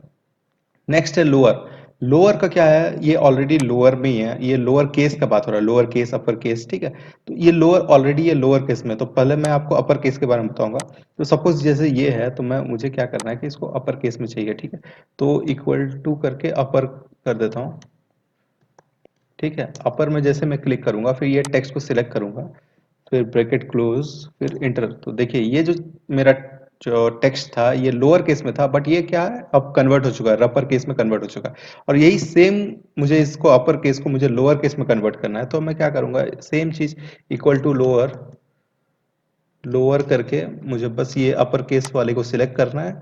नेक्स्ट है लोअर। लोअर का क्या है, ये ऑलरेडी लोअर में ही है, ये लोअर केस का बात हो रहा है, लोअर केस अपर केस, ठीक है। तो ये लोअर ऑलरेडी ये लोअर केस में, तो पहले मैं आपको अपर केस के बारे में बताऊंगा। तो सपोज जैसे ये है, तो मैं मुझे क्या करना है कि इसको अपर केस में चाहिए, ठीक है। तो इक्वल टू करके अपर कर देता हूँ, ठीक है। अपर में जैसे मैं क्लिक करूंगा, फिर ये टेक्स्ट को सिलेक्ट करूंगा, फिर ब्रैकेट क्लोज, फिर इंटर। तो देखिए ये जो मेरा जो टेक्स्ट था ये लोअर केस में था, बट ये क्या है, अब कन्वर्ट हो चुका है, अपर केस में कन्वर्ट हो चुका है। और यही सेम मुझे इसको अपर केस को मुझे लोअर केस में कन्वर्ट करना है। तो मैं क्या करूंगा, सेम चीज इक्वल टू लोअर, लोअर करके मुझे बस ये अपर केस वाले को सिलेक्ट करना है,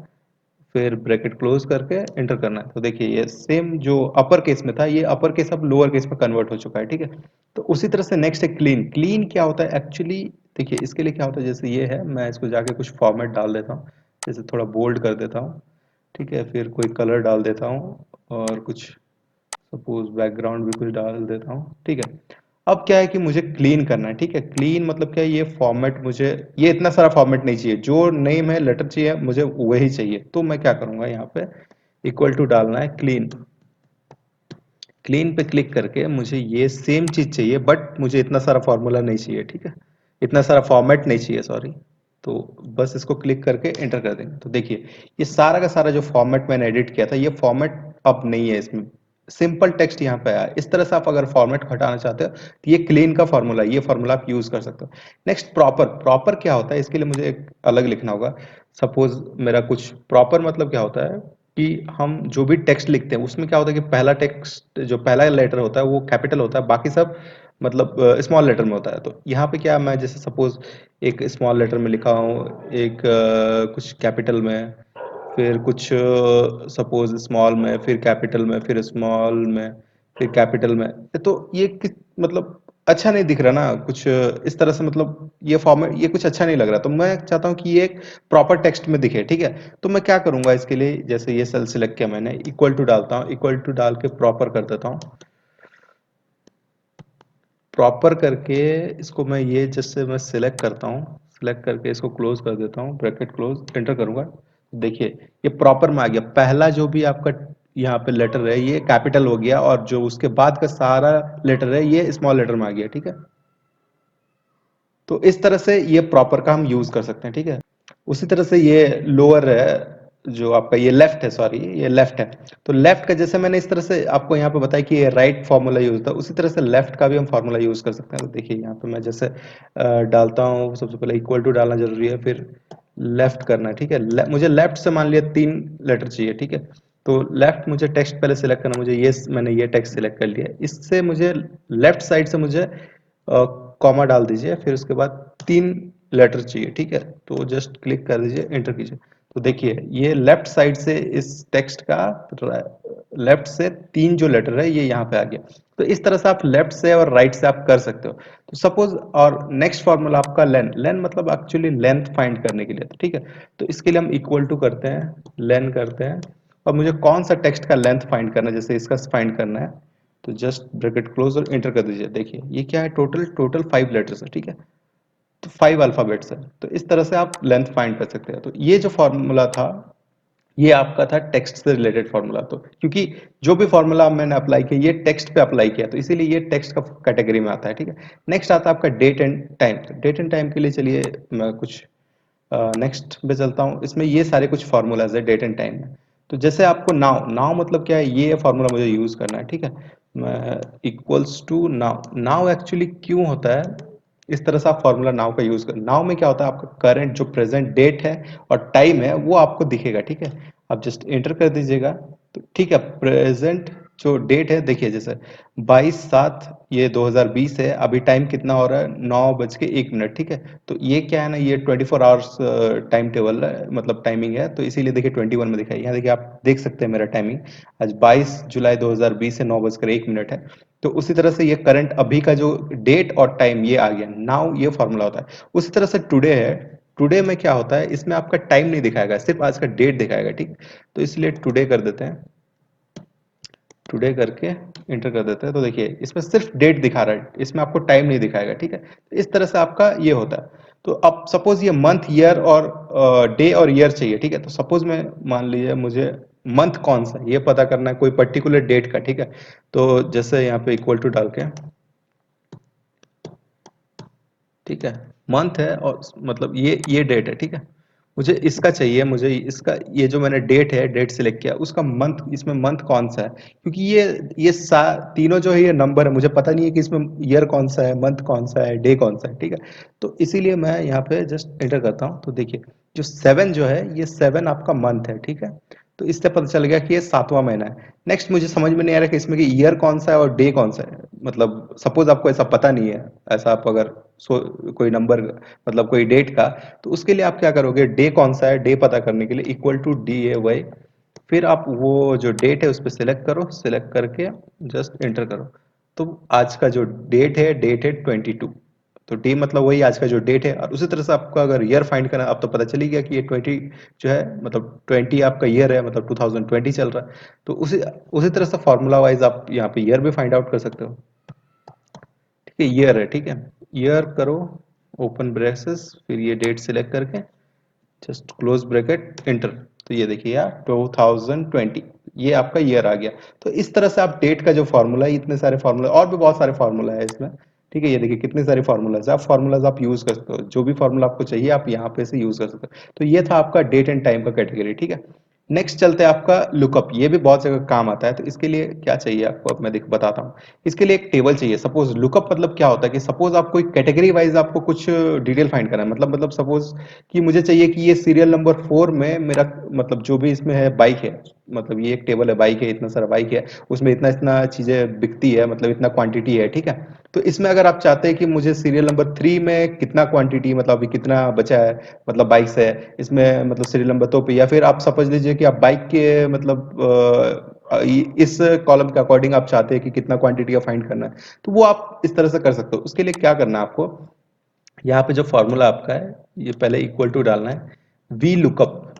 फिर ब्रैकेट क्लोज करके एंटर करना है। तो देखिए ये सेम जो अपर केस में था, ये अपर केस अब लोअर केस में कन्वर्ट हो चुका है, ठीक है। तो उसी तरह से नेक्स्ट है क्लीन। क्लीन क्या होता है एक्चुअली, देखिए इसके लिए क्या होता है, जैसे ये है, मैं इसको जाके कुछ फॉर्मेट डाल देता हूँ, जैसे थोड़ा बोल्ड कर देता हूँ, ठीक है। फिर कोई कलर डाल देता हूँ और कुछ सपोज बैकग्राउंड भी कुछ डाल देता हूँ, ठीक है। अब क्या है कि मुझे क्लीन करना है, ठीक है। क्लीन मतलब क्या है, ये फॉर्मेट मुझे, ये इतना सारा फॉर्मेट नहीं चाहिए, जो नेम है लेटर चाहिए मुझे वही चाहिए। तो मैं क्या करूंगा, यहाँ पे इक्वल टू डालना है क्लीन, क्लीन पे क्लिक करके मुझे ये सेम चीज चाहिए, बट मुझे इतना सारा फॉर्मूला नहीं चाहिए, ठीक है। इतना सारा फॉर्मेट नहीं चाहिए, सॉरी। तो बस इसको क्लिक करके एंटर कर देंगे। तो देखिए ये सारा का सारा जो फॉर्मेट मैंने एडिट किया था, ये फॉर्मेट अब नहीं है इसमें, सिंपल टेक्स्ट यहाँ पे आया। इस तरह से आप अगर फॉर्मेट हटाना चाहते हो तो ये क्लीन का फॉर्मूला, ये फॉर्मूला आप यूज कर सकते हो। Next proper. प्रॉपर क्या होता है, इसके लिए मुझे एक अलग लिखना होगा। सपोज मेरा कुछ प्रॉपर मतलब क्या होता है कि हम जो भी टेक्स्ट लिखते हैं उसमें क्या होता है कि पहला टेक्स्ट, जो पहला लेटर होता है वो कैपिटल होता है, बाकी सब मतलब स्मॉल लेटर में होता है। तो यहाँ पे क्या, मैं जैसे सपोज एक स्मॉल लेटर में लिखा हूँ, एक कुछ कैपिटल में, फिर कुछ सपोज स्मॉल में, फिर कैपिटल में, फिर स्मॉल में, फिर कैपिटल में। तो ये मतलब अच्छा नहीं दिख रहा ना कुछ इस तरह से, मतलब ये फॉर्मेट ये कुछ अच्छा नहीं लग रहा। तो मैं चाहता हूँ कि ये एक प्रॉपर टेक्स्ट में दिखे, ठीक है। तो मैं क्या करूंगा इसके लिए, जैसे ये सेल सिलेक्ट किया मैंने, इक्वल टू डालता हूँ, इक्वल टू डाल के प्रॉपर कर देता हूँ। प्रॉपर करके इसको मैं ये जैसे मैं सिलेक्ट करता हूँ, सिलेक्ट करके इसको क्लोज कर देता हूँ, ब्रैकेट क्लोज, एंटर करूंगा। देखिए ये प्रॉपर में आ गया। पहला जो भी आपका यहाँ पे लेटर है ये कैपिटल हो गया, और जो उसके बाद का सारा लेटर है ये स्मॉल लेटर में आ गया, ठीक है। तो इस तरह से ये प्रॉपर का हम यूज कर सकते हैं, ठीक है। उसी तरह से ये लोअर है, जो आपका ये लेफ्ट है, सॉरी ये लेफ्ट है। तो लेफ्ट का जैसे मैंने इस तरह से आपको यहाँ पे बताया कि ये राइट फॉर्मूला यूज होता है, उसी तरह से लेफ्ट का भी हम फॉर्मूला यूज कर सकते हैं। तो देखिए यहाँ पे मैं जैसे डालता हूँ, सबसे पहले इक्वल टू डालना जरूरी है, फिर लेफ्ट करना है, ठीक है। मुझे लेफ्ट से मान लिया 3 लेटर चाहिए, ठीक है। तो लेफ्ट मुझे टेक्स्ट पहले सिलेक्ट करना, मुझे ये मैंने ये टेक्स्ट सिलेक्ट कर लिया। इससे मुझे लेफ्ट साइड से मुझे कॉमा डाल दीजिए, फिर उसके बाद 3 लेटर चाहिए, ठीक है। तो जस्ट क्लिक कर दीजिए, एंटर कीजिए। तो देखिए ये लेफ्ट साइड से इस टेक्स्ट का लेफ्ट से 3 जो लेटर है ये यहाँ पे आ गया। तो इस तरह से आप लेफ्ट से और राइट से आप कर सकते हो। तो सपोज, और नेक्स्ट फॉर्मूला आपका लेन, लेन मतलब एक्चुअली लेंथ फाइंड करने के लिए, तो ठीक है। तो इसके लिए हम इक्वल टू करते हैं, लेन करते हैं, और मुझे कौन सा टेक्स्ट का लेंथ फाइंड करना है, जैसे इसका फाइंड करना है, तो जस्ट ब्रैकेट क्लोज और एंटर कर दीजिए। देखिए ये क्या है, टोटल टोटल 5 लेटर्स है, ठीक है। तो 5 अल्फाबेट्स है। तो इस तरह से आप लेंथ फाइंड कर सकते हैं। तो ये जो फॉर्मूला था ये आपका था टेक्स्ट से रिलेटेड फॉर्मूला। तो क्योंकि जो भी फॉर्मूला मैंने अप्लाई किया ये टेक्स्ट पे अप्लाई किया, तो इसीलिए ये टेक्स्ट का कैटेगरी में आता है, ठीक है। नेक्स्ट आता है आपका डेट एंड टाइम। तो डेट एंड टाइम के लिए चलिए मैं कुछ नेक्स्ट पे चलता हूँ। इसमें ये सारे कुछ फार्मूलाज है डेट एंड टाइम में। तो जैसे आपको नाउ, नाउ मतलब क्या है, ये फार्मूला मुझे यूज करना है, ठीक है। मैं equals to now, now actually क्यों होता है, इस तरह से आप फार्मूला नाउ का यूज कर। नाउ में क्या होता है, आपका करंट जो प्रेजेंट डेट है और टाइम है वो आपको दिखेगा, ठीक है। आप जस्ट एंटर कर दीजिएगा। तो ठीक है, प्रेजेंट जो डेट है देखिए, जैसे 22/7 ये 2020 है। अभी टाइम कितना हो रहा है, 9:01, ठीक है। तो ये क्या है ना, ये 24 आवर्स टाइम टेबल है, मतलब टाइमिंग है। तो इसीलिए देखिए 21 में दिखाई, यहाँ देखिए आप देख सकते हैं मेरा टाइमिंग आज 22 जुलाई 2020 से 9:01 है। तो उसी तरह से ये करंट अभी का जो डेट और टाइम ये आ गया, नाउ ये फॉर्मूला होता है। उसी तरह से टुडे है, टुडे में क्या होता है, इसमें आपका टाइम नहीं दिखाएगा, सिर्फ आज का डेट दिखाएगा, ठीक। तो इसलिए टुडे कर देते हैं, टुडे करके इंटर कर देते हैं। तो देखिए इसमें सिर्फ डेट दिखा रहा है, इसमें आपको टाइम नहीं दिखाएगा, ठीक है। तो इस तरह से आपका ये होता है। तो अब सपोज ये मंथ, ईयर और डे और ईयर चाहिए, ठीक है। तो सपोज मैं मान लीजिए मुझे मंथ कौन सा है ये पता करना है, कोई पर्टिकुलर डेट का, ठीक है। तो जैसे यहाँ पे इक्वल टू डाल के, ठीक है, मंथ है और मतलब ये डेट है, ठीक है। मुझे इसका चाहिए, मुझे इसका ये जो मैंने डेट है, डेट सिलेक्ट किया, उसका मंथ, इसमें मंथ कौन सा है, क्योंकि ये तीनों जो है ये नंबर है, मुझे पता नहीं है कि इसमें ईयर कौन सा है, मंथ कौन सा है, डे कौन सा है, ठीक है। तो इसीलिए मैं यहाँ पे जस्ट एंटर करता हूँ। तो देखिए जो 7 जो है ये 7 आपका मंथ है, ठीक है। तो इससे पता चल गया कि ये 7वां महीना है। नेक्स्ट मुझे समझ में नहीं आ रहा कि इसमें कि ईयर कौन सा है और डे कौन सा है। मतलब सपोज आपको ऐसा पता नहीं है, ऐसा आप अगर कोई नंबर, मतलब कोई डेट का, तो उसके लिए आप क्या करोगे, डे कौन सा है, डे पता करने के लिए इक्वल टू DAY, फिर आप वो जो डेट है उस पर सिलेक्ट करो, सिलेक्ट करके जस्ट एंटर करो। तो आज का जो डेट है 22। तो डे मतलब वही आज का जो डेट है, और उसी तरह से आपको अगर ईयर फाइंड करना, अब तो पता चली गया कि ये 20 जो है, मतलब 20 आपका ईयर है, मतलब 2020 चल रहा है। तो उसी उसी तरह से फॉर्मूला वाइज आप यहाँ पे ईयर भी फाइंड आउट कर सकते हो, ठीक है। ईयर है, ठीक है, ईयर करो, ओपन ब्रेसेस, फिर ये डेट सिलेक्ट करके जस्ट क्लोज ब्रैकेट, एंटर। तो ये देखिए यार 2020 ये आपका ईयर आ गया। तो इस तरह से आप डेट का जो फॉर्मूला है, इतने सारे फॉर्मूला और भी बहुत सारे फॉर्मूला है इसमें, ठीक है। ये देखिए कितने सारे फॉर्मूलाज, आप फॉर्मूलाज आप यूज कर सकते हो, जो भी फॉर्मूला आपको चाहिए आप यहाँ पे से यूज कर सकते हो। तो ये था आपका डेट एंड टाइम का कैटेगरी, ठीक है। नेक्स्ट चलते हैं आपका लुकअप, ये भी बहुत जगह काम आता है। तो इसके लिए क्या चाहिए आपको, अब मैं देख बताता हूँ। इसके लिए एक टेबल चाहिए। सपोज लुकअप मतलब क्या होता है कि सपोज आप कोई कैटेगरी वाइज आपको कुछ डिटेल फाइंड करना है, मतलब सपोज कि मुझे चाहिए कि ये सीरियल नंबर 4 में मेरा, मतलब जो भी इसमें है बाइक है, मतलब ये एक टेबल है, बाइक है, इतना सारा बाइक है, उसमें इतना इतना चीजें बिकती है, मतलब इतना क्वांटिटी है, ठीक है। तो इसमें अगर आप चाहते हैं कि मुझे सीरियल नंबर 3 में कितना क्वांटिटी मतलब अभी कितना बचा है मतलब बाइक्स है इसमें मतलब सीरियल नंबर 2 पे, या फिर आप समझ लीजिए कि आप बाइक के मतलब इस कॉलम के अकॉर्डिंग आप चाहते हैं कि कितना क्वांटिटी का फाइंड करना है, तो वो आप इस तरह से कर सकते हो। उसके लिए क्या करना है आपको, यहाँ पे जो फॉर्मूला आपका है ये पहले इक्वल टू डालना है वी लुकअप,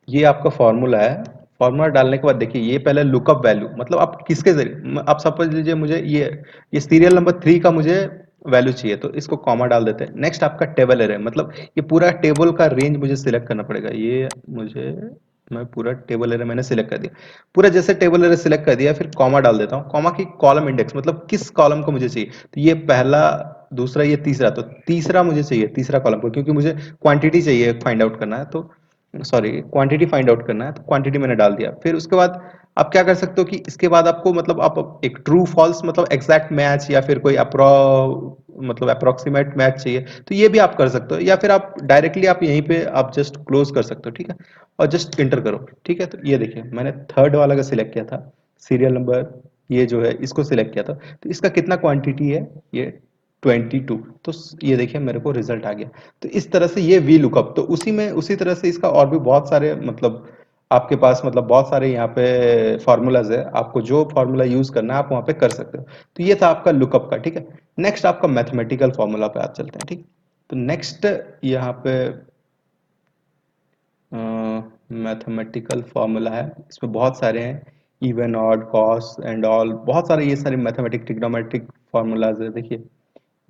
ये आपका फॉर्मूला है। फॉर्मूला डालने के बाद देखिए ये पहले लुकअप वैल्यू मतलब आप किसके जरिए, आप समझ लीजिए मुझे ये सीरियल नंबर 3 का मुझे वैल्यू चाहिए तो इसको कॉमा डाल देते हैं। नेक्स्ट आपका टेबल एरे मतलब ये पूरा टेबल का रेंज मुझे सिलेक्ट करना पड़ेगा, ये मुझे मैं पूरा टेबल एरे मैंने सिलेक्ट कर दिया। पूरा जैसे टेबल एरे सिलेक्ट कर दिया फिर कॉमा डाल देता हूँ, कॉमा की कॉलम इंडेक्स मतलब किस कॉलम को मुझे चाहिए, तो ये पहला दूसरा ये तीसरा, तो तीसरा मुझे चाहिए तीसरा कॉलम को, क्योंकि मुझे क्वांटिटी चाहिए फाइंड आउट करना है, तो सॉरी क्वांटिटी फाइंड आउट करना है, तो क्वांटिटी मैंने डाल दिया। फिर उसके बाद आप क्या कर सकते हो कि इसके बाद आपको मतलब आप एक ट्रू फॉल्स मतलब एग्जैक्ट मैच या फिर कोई मतलब अप्रोक्सीमेट मैच चाहिए तो ये भी आप कर सकते हो, या फिर आप डायरेक्टली आप यहीं पे आप जस्ट क्लोज कर सकते हो, ठीक है, और जस्ट इंटर करो, ठीक है। तो ये देखिए मैंने थर्ड वाला का सिलेक्ट किया था, सीरियल नंबर ये जो है इसको सिलेक्ट किया था, तो इसका कितना क्वांटिटी है ये 22, तो ये देखिए मेरे को रिजल्ट आ गया। तो इस तरह से ये वी लुकअप, तो उसी में उसी तरह से इसका और भी बहुत सारे मतलब आपके पास मतलब बहुत सारे यहाँ पे फॉर्मूलाज है, आपको जो फॉर्मूला यूज करना है आप वहाँ पे कर सकते हो। तो ये था आपका लुकअप का, ठीक है। नेक्स्ट आपका मैथमेटिकल फॉर्मूला पे आप चलते हैं, ठीक। तो नेक्स्ट यहाँ पे मैथमेटिकल फॉर्मूला है, इसमें बहुत सारे हैं, even odd cos and all, बहुत सारे ये सारे मैथमेटिक ट्रिग्नोमेट्रिक फॉर्मूलाज है, देखिए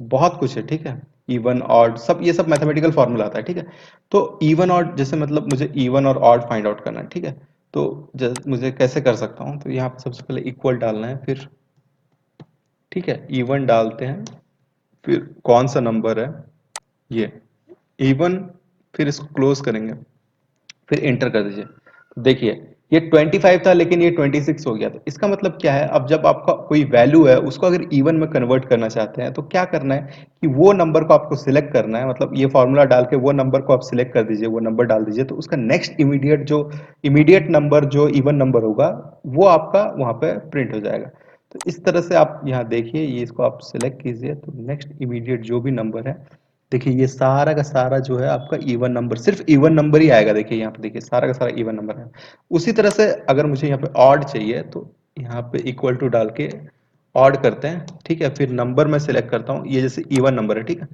बहुत कुछ है, ठीक है। इवन ऑड सब ये सब मैथमेटिकल फॉर्मूला आता है, ठीक है। तो इवन ऑड जैसे मतलब मुझे इवन और ऑड फाइंड आउट करना है, ठीक है। तो मुझे कैसे कर सकता हूँ, तो यहाँ पे सबसे पहले इक्वल डालना है, फिर ठीक है इवन डालते हैं, फिर कौन सा नंबर है ये इवन, फिर इसको क्लोज करेंगे, फिर एंटर कर दीजिए। देखिए ये 25 था लेकिन ये 26 हो गया, तो इसका मतलब क्या है, अब जब आपका कोई वैल्यू है उसको अगर इवन में कन्वर्ट करना चाहते हैं तो क्या करना है कि वो नंबर को आपको सिलेक्ट करना है, मतलब ये फॉर्मूला डाल के वो नंबर को आप सिलेक्ट कर दीजिए, वो नंबर डाल दीजिए, तो उसका नेक्स्ट इमीडिएट नंबर जो इवन नंबर होगा वो आपका वहां पे प्रिंट हो जाएगा। तो इस तरह से आप यहाँ देखिए ये इसको आप सिलेक्ट कीजिए, तो नेक्स्ट इमीडिएट जो भी नंबर है, देखिए ये सारा का सारा जो है आपका इवन नंबर, सिर्फ इवन नंबर ही आएगा, देखिए यहाँ पे देखिए सारा का सारा इवन नंबर है। उसी तरह से अगर मुझे यहाँ पे ऑड चाहिए तो यहाँ पे इक्वल टू डाल के ऑड करते हैं, ठीक है। फिर नंबर मैं सिलेक्ट करता हूँ, ये जैसे इवन नंबर है, ठीक है।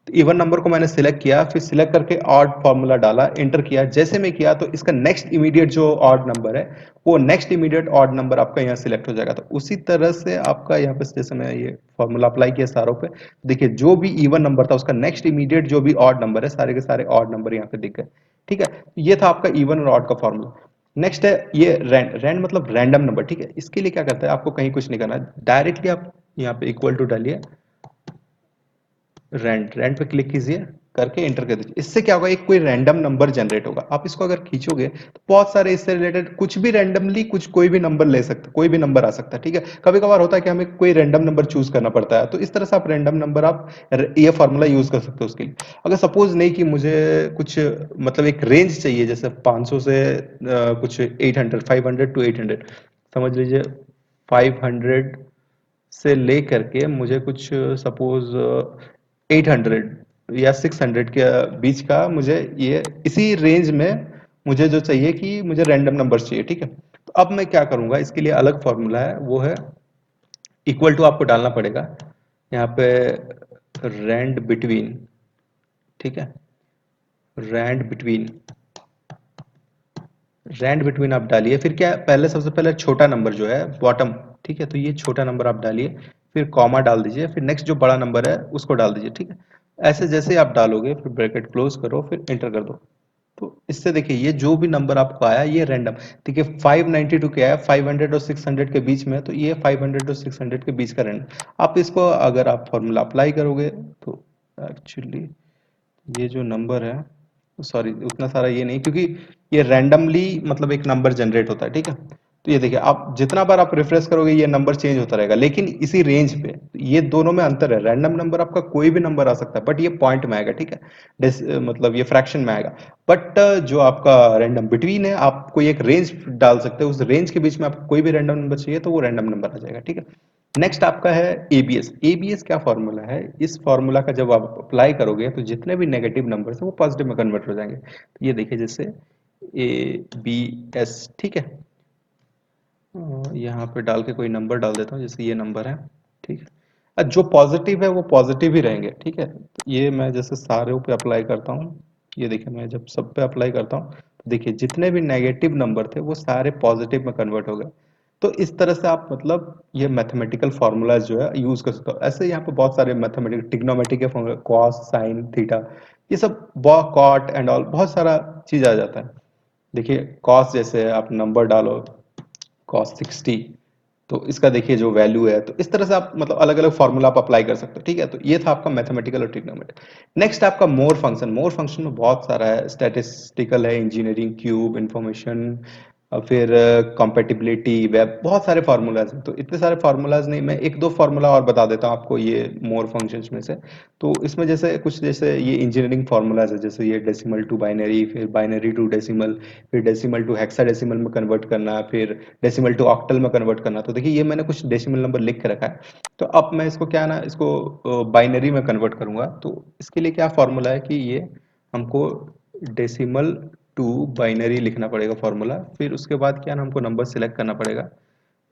तो इवन नंबर को मैंने सिलेक्ट किया, फिर सिलेक्ट करके ऑड फॉर्मूला डाला, एंटर किया, जैसे मैं किया तो इसका नेक्स्ट इमीडिएट जो ऑड नंबर है वो नेक्स्ट इमीडिएट ऑड नंबर आपका यहाँ सिलेक्ट हो जाएगा। तो उसी तरह से आपका यहाँ पे जैसे मैं ये फॉर्मूला अप्लाई किया सारों पे, देखिए जो भी इवन नंबर था उसका नेक्स्ट इमीडिएट जो भी ऑड नंबर है सारे के सारे ऑड नंबर यहाँ पे दिख गए, ठीक है। ये था आपका इवन और ऑड का फॉर्मूला। नेक्स्ट है ये रैंड, रैंड मतलब रैंडम नंबर, ठीक है। इसके लिए क्या करता है, आपको कहीं कुछ नहीं करना है, डायरेक्टली आप यहाँ पे इक्वल टू डालिए, रैंड रैंड पे क्लिक कीजिए, करके एंटर कर दीजिए। इससे क्या होगा, एक कोई रैंडम नंबर जनरेट होगा, आप इसको अगर खींचोगे तो बहुत सारे इससे रिलेटेड कुछ भी रैंडमली कुछ कोई भी नंबर ले सकते, कोई भी नंबर आ सकता है, ठीक है। कभी कभार होता है कि हमें कोई रैंडम नंबर चूज करना पड़ता है, तो इस तरह से आप रैंडम नंबर आप ये फॉर्मूला यूज कर सकते हो उसके लिए। अगर सपोज नहीं कि मुझे कुछ मतलब एक रेंज चाहिए, जैसे 500 से कुछ 800, 500 टू 800, समझ लीजिए 500 से ले करके मुझे कुछ सपोज 800 या 600 के बीच का मुझे ये इसी रेंज में मुझे जो चाहिए कि मुझे रैंडम नंबर चाहिए, ठीक है। तो अब मैं क्या करूंगा, इसके लिए अलग फॉर्मूला है, वो है इक्वल टू आपको डालना पड़ेगा यहाँ पे रैंड बिटवीन, ठीक है। रैंड बिटवीन, रैंड बिटवीन आप डालिए, फिर क्या पहले सबसे पहले छोटा नंबर जो है बॉटम, ठीक है, तो ये छोटा नंबर आप डालिए, फिर कॉमा डाल दीजिए, फिर नेक्स्ट जो बड़ा नंबर है उसको डाल दीजिए, ठीक है। ऐसे जैसे आप डालोगे फिर ब्रैकेट क्लोज करो, फिर एंटर कर दो। तो इससे देखिए ये जो भी नंबर आपको आया ये रैंडम, देखिए 592 क्या है, 500 और 600 के बीच में है, तो ये 500 और 600 के बीच का रैंडम। आप इसको अगर आप फॉर्मूला अप्लाई करोगे तो एक्चुअली ये जो नंबर है, सॉरी उतना सारा ये नहीं, क्योंकि ये रैंडमली मतलब एक नंबर जनरेट होता है, ठीक है। तो ये देखिए आप जितना बार आप रिफ्रेश करोगे ये नंबर चेंज होता रहेगा, लेकिन इसी रेंज पे, तो ये दोनों में अंतर है, रैंडम नंबर आपका कोई भी नंबर आ सकता है बट ये पॉइंट में आएगा, ठीक है। मतलब ये फ्रैक्शन में आएगा। बट जो आपका रैंडम बिटवीन है आप कोई एक रेंज डाल सकते हो, उस रेंज के बीच में आपको कोई भी रैंडम नंबर चाहिए तो वो रैंडम नंबर आ जाएगा, ठीक है। नेक्स्ट आपका है एबीएस। एबीएस क्या फॉर्मूला है? इस फॉर्मूला का जब आप अप्लाई करोगे तो जितने भी नेगेटिव नंबर है वो पॉजिटिव में कन्वर्ट हो जाएंगे। तो ये देखिए जैसे ए बी एस, ठीक है। यहाँ पे डाल के कोई नंबर डाल देता हूँ, जैसे ये नंबर है, ठीक है। जो पॉजिटिव है वो पॉजिटिव ही रहेंगे, ठीक है। तो ये मैं जैसे सारे पे अप्लाई करता हूँ, ये देखिए मैं जब सब पे अप्लाई करता हूँ तो देखिए जितने भी नेगेटिव नंबर थे वो सारे पॉजिटिव में कन्वर्ट हो गए। तो इस तरह से आप मतलब ये मैथमेटिकल फार्मूलाज जो है यूज कर सकते हो। ऐसे यहाँ पे बहुत सारे मैथमेटिकल टिग्नोमेट्री के फॉर्मूला, कॉस साइन थीटा, ये सब कॉट एंड ऑल बहुत सारा चीज आ जाता है। देखिए कॉस जैसे आप नंबर डालो कॉस 60, तो इसका देखिए जो वैल्यू है, तो इस तरह से आप मतलब अलग अलग फॉर्मूला आप अप्लाई कर सकते हो, ठीक है। तो ये था आपका मैथमेटिकल और ट्रिग्नोमेट्री। नेक्स्ट आपका मोर फंक्शन। मोर फंक्शन में बहुत सारा है, स्टैटिस्टिकल है, इंजीनियरिंग, क्यूब, इंफॉर्मेशन, और फिर कॉम्पेटिबिलिटी, वेब, बहुत सारे फार्मूलाज हैं। तो इतने सारे फार्मूलाज नहीं, मैं एक दो फार्मूला और बता देता हूँ आपको ये मोर फंक्शंस में से। तो इसमें जैसे कुछ जैसे ये इंजीनियरिंग फार्मूलाज है, जैसे ये डेसिमल टू बाइनरी, फिर बाइनरी टू डेसिमल, फिर डेसिमल टू हेक्साडेसिमल में कन्वर्ट करना, फिर डेसिमल टू ऑक्टल में कन्वर्ट करना। तो देखिए ये मैंने कुछ डेसिमल नंबर लिख के रखा है। तो अब मैं इसको क्या ना, इसको बाइनरी में कन्वर्ट करूंगा। तो इसके लिए क्या फॉर्मूला है कि ये हमको डेसिमल टू बाइनरी लिखना पड़ेगा फॉर्मूला, फिर उसके बाद क्या ना हमको नंबर सिलेक्ट करना पड़ेगा,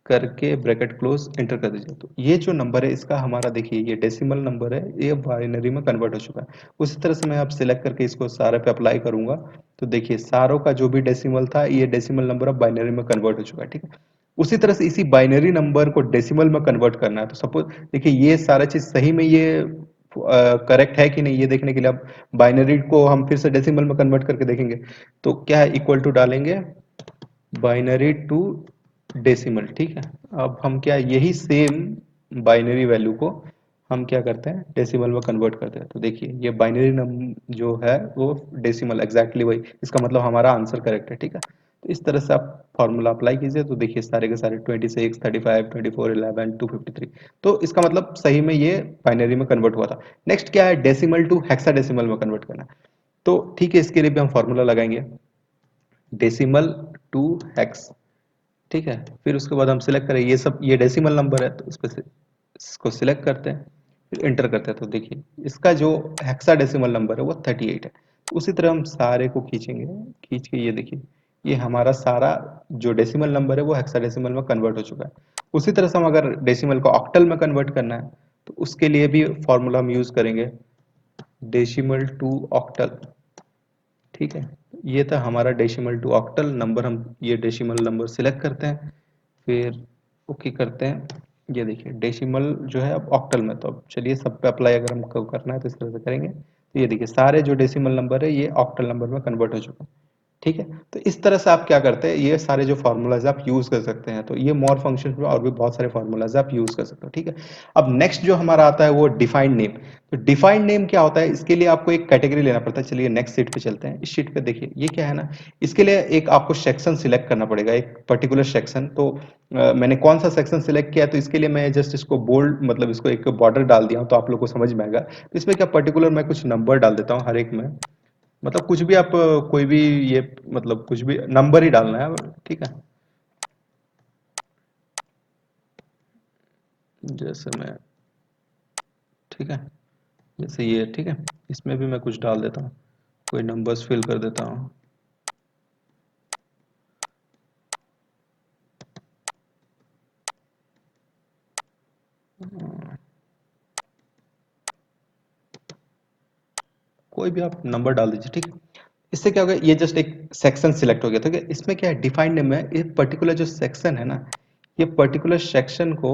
करके ब्रैकेट क्लोज एंटर कर दीजिए। तो ये जो नंबर है इसका हमारा देखिए ये डेसिमल नंबर है, ये बाइनरी में कन्वर्ट हो चुका है। उसी तरह से मैं अब सिलेक्ट करके इसको सारे पे अप्लाई करूंगा। तो देखिए सारों का जो भी डेसिमल था ये डेसिमल नंबर अब बाइनरी में कन्वर्ट हो चुका है, ठीक है। उसी तरह से इसी बाइनरी नंबर को डेसिमल में कन्वर्ट करना है। तो सपोज देखिए ये सारा चीज सही में ये करेक्ट है कि नहीं, ये देखने के लिए अब बाइनरी को हम फिर से डेसिमल में कन्वर्ट करके देखेंगे। तो क्या है, इक्वल टू डालेंगे बाइनरी टू डेसिमल, ठीक है। अब हम क्या यही सेम बाइनरी वैल्यू को हम क्या करते हैं डेसिमल में कन्वर्ट करते हैं। तो देखिए ये बाइनरी नंबर जो है वो डेसिमल एग्जैक्टली वही, इसका मतलब हमारा आंसर करेक्ट है, ठीक है। तो इस तरह से आप फॉर्मूला अप्लाई कीजिए। तो देखिए सारे के सारे 26, 35, 24, 11, 253, तो इसका मतलब सही में ये बाइनरी में कन्वर्ट हुआ था। नेक्स्ट क्या है, डेसिमल टू हेक्साडेसिमल में कन्वर्ट करना। तो ठीक है, इसके लिए भी हम फॉर्मूला लगाएंगे डेसिमल टू हेक्स, ठीक है। फिर उसके बाद हम सिलेक्ट करें, ये सब ये डेसिमल नंबर है तो इस पे से इसको सिलेक्ट करते हैं, फिर एंटर करते हैं। तो देखिए इसका जो हेक्साडेसिमल नंबर है वो 38 है। तो उसी तरह हम सारे को खींचेंगे, खींच के ये देखिए ये हमारा सारा जो डेसिमल नंबर है वो हेक्साडेसिमल में कन्वर्ट हो चुका है। उसी तरह से हम अगर डेसिमल को ऑक्टल में कन्वर्ट करना है तो उसके लिए भी फॉर्मूला हम यूज करेंगे डेसिमल टू ऑक्टल, ठीक है। ये था हमारा डेसिमल टू ऑक्टल नंबर। हम ये डेसिमल नंबर सिलेक्ट करते हैं, फिर ओके करते हैं। ये देखिए डेसिमल जो है अब ऑक्टल में। तो अब चलिए सब पे अप्लाई अगर हमको करना है तो इस तरह से करेंगे। तो ये देखिए सारे जो डेसिमल नंबर है ये ऑक्टल नंबर में कन्वर्ट हो चुके हैं, ठीक है। तो इस तरह से आप क्या करते हैं, ये सारे जो फार्मूलाज आप यूज कर सकते हैं। तो ये मोर फंक्शन में और भी बहुत सारे फार्मूलाज आप यूज कर सकते हो, ठीक है। अब नेक्स्ट जो हमारा आता है वो डिफाइंड नेम। तो डिफाइंड नेम क्या होता है, इसके लिए आपको एक कैटेगरी लेना पड़ता है। चलिए नेक्स्ट शीट पे चलते हैं। इस शीट पे देखिए ये क्या है ना, इसके लिए एक आपको सेक्शन सिलेक्ट करना पड़ेगा, एक पर्टिकुलर सेक्शन। तो मैंने कौन सा सेक्शन सिलेक्ट किया, तो इसके लिए मैं जस्ट इसको बोल्ड मतलब इसको एक बॉर्डर डाल दिया हूं तो आप लोग को समझ में आएगा। तो इसमें क्या पर्टिकुलर मैं कुछ नंबर डाल देता हूँ हर एक में, मतलब कुछ भी आप कोई भी ये मतलब कुछ भी नंबर ही डालना है, ठीक है। जैसे मैं, ठीक है, जैसे ये, ठीक है। इसमें भी मैं कुछ डाल देता हूँ, कोई नंबर्स फिल कर देता हूँ। कोई भी आप नंबर डाल दीजिए, ठीक है। इससे क्या होगा, ये जस्ट एक सेक्शन सिलेक्ट हो गया, ठीक है। इसमें क्या है डिफाइंड नेम है, ये पर्टिकुलर जो सेक्शन है ना, ये पर्टिकुलर सेक्शन को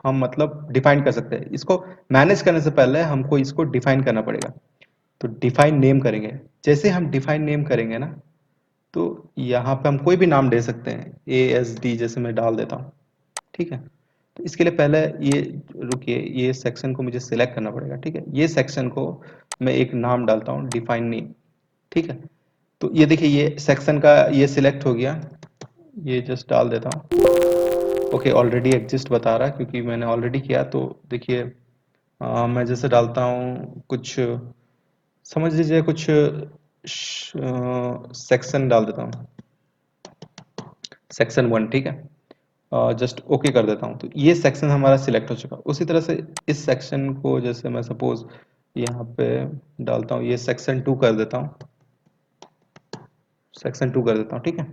हम मतलब डिफाइन कर सकते हैं। इसको मैनेज करने से पहले हमको इसको डिफाइन करना पड़ेगा। तो डिफाइन नेम करेंगे, जैसे हम डिफाइन नेम करेंगे ना, तो यहाँ पे हम कोई भी नाम दे सकते हैं, ASD जैसे मैं डाल देता हूँ, ठीक है। तो इसके लिए पहले ये रुकिए, ये सेक्शन को मुझे सिलेक्ट करना पड़ेगा, ठीक है। ये सेक्शन को मैं एक नाम डालता हूँ डिफाइन नेम, ठीक है। तो ये देखिए ये सेक्शन का ये सिलेक्ट हो गया, ये जस्ट डाल देता हूँ। ओके ऑलरेडी एग्जिस्ट बता रहा है क्योंकि मैंने ऑलरेडी किया। तो देखिए मैं जैसे डालता हूँ कुछ, समझ लीजिए कुछ सेक्शन डाल देता हूँ, सेक्शन 1, ठीक है। जस्ट ओके कर देता हूँ, तो ये सेक्शन हमारा सिलेक्ट हो चुका। उसी तरह से इस सेक्शन को जैसे मैं सपोज यहाँ पे डालता हूँ, ये सेक्शन 2 कर देता हूँ, सेक्शन 2 कर देता हूँ, ठीक है,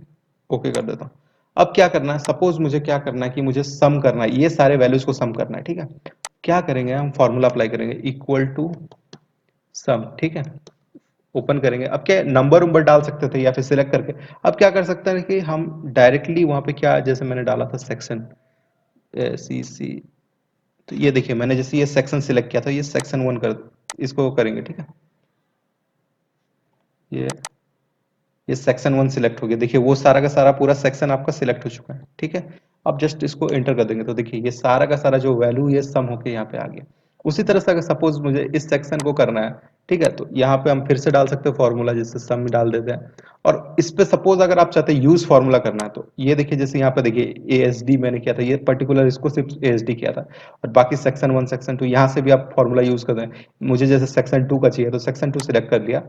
ओके कर देता हूँ। अब क्या करना है, सपोज मुझे क्या करना है कि मुझे सम करना है, ये सारे वैल्यूज को सम करना है, ठीक है। क्या करेंगे, हम फॉर्मूला अप्लाई करेंगे, इक्वल टू सम, ठीक है, ओपन करेंगे। अब क्या नंबर उम्बर डाल सकते थे या फिर सिलेक्ट करके, अब क्या कर सकते हैं कि हम डायरेक्टली वहां पे क्या, जैसे मैंने डाला था सेक्शन सी सी, तो ये देखिए मैंने जैसे ये सेक्शन सिलेक्ट किया था, ये सेक्शन 1 कर, इसको करेंगे, ठीक है, ये ये सेक्शन 1 सिलेक्ट हो गया, देखिए वो सारा का सारा पूरा सेक्शन आपका सिलेक्ट हो चुका है, ठीक है। अब जस्ट इसको एंटर कर देंगे तो देखिए ये सारा का सारा जो वैल्यू ये सम होके यहाँ पे आ गया। उसी तरह से अगर सपोज मुझे इस सेक्शन को करना है, ठीक है, तो यहाँ पे हम फिर से डाल सकते हो फॉर्मूला, जैसे सम में डाल देते हैं। और इस पे सपोज अगर आप चाहते हैं यूज फॉर्मूला करना है, तो ये देखिए जैसे यहाँ पे देखिए एएसडी मैंने किया था, ये पर्टिकुलर इसको सिर्फ एएसडी किया था, और बाकी सेक्शन 1 सेक्शन 2 यहाँ से भी आप फॉर्मूला यूज कर दें। मुझे जैसे सेक्शन 2 का चाहिए तो सेक्शन 2 सिलेक्ट कर लिया,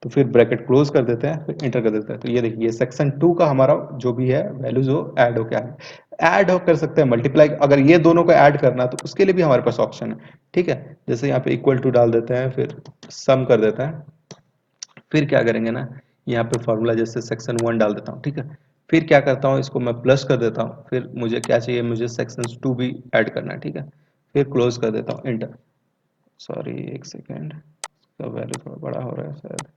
तो फिर ब्रैकेट क्लोज कर देते हैं, फिर एंटर कर देते हैं, तो ये देखिए सेक्शन 2 का हमारा जो भी है वैल्यूज वो ऐड होकर आए। ऐड हो कर सकते हैं, मल्टीप्लाई, अगर ये दोनों को ऐड करना है तो उसके लिए भी हमारे पास ऑप्शन है, ठीक है। जैसे यहाँ पे इक्वल टू डाल देते हैं, फिर सम कर देते हैं, फिर क्या करेंगे ना, यहाँ पे फॉर्मूला जैसे सेक्शन 1 डाल देता हूँ, ठीक है। फिर क्या करता हूँ, इसको मैं प्लस कर देता हूँ, फिर मुझे क्या चाहिए, मुझे सेक्शन 2 भी ऐड करना है, ठीक है। फिर क्लोज कर देता हूँ, एंटर। सॉरी एक सेकेंड, इसका वैल्यू थोड़ा बड़ा हो रहा है शायद,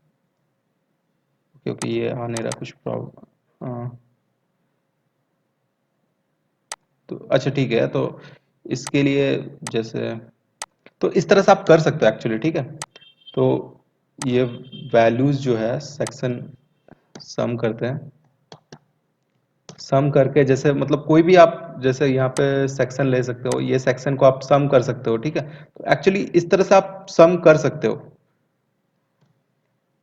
क्योंकि ये आ नहीं रहा कुछ प्रॉब्लम। हाँ, तो अच्छा ठीक है, तो इसके लिए जैसे, तो इस तरह से आप कर सकते हो एक्चुअली, ठीक है। तो ये वैल्यूज जो है सेक्शन सम करते हैं, सम करके जैसे मतलब कोई भी आप जैसे यहाँ पे सेक्शन ले सकते हो, ये सेक्शन को आप सम कर सकते हो, ठीक है। तो एक्चुअली इस तरह से आप सम कर सकते हो,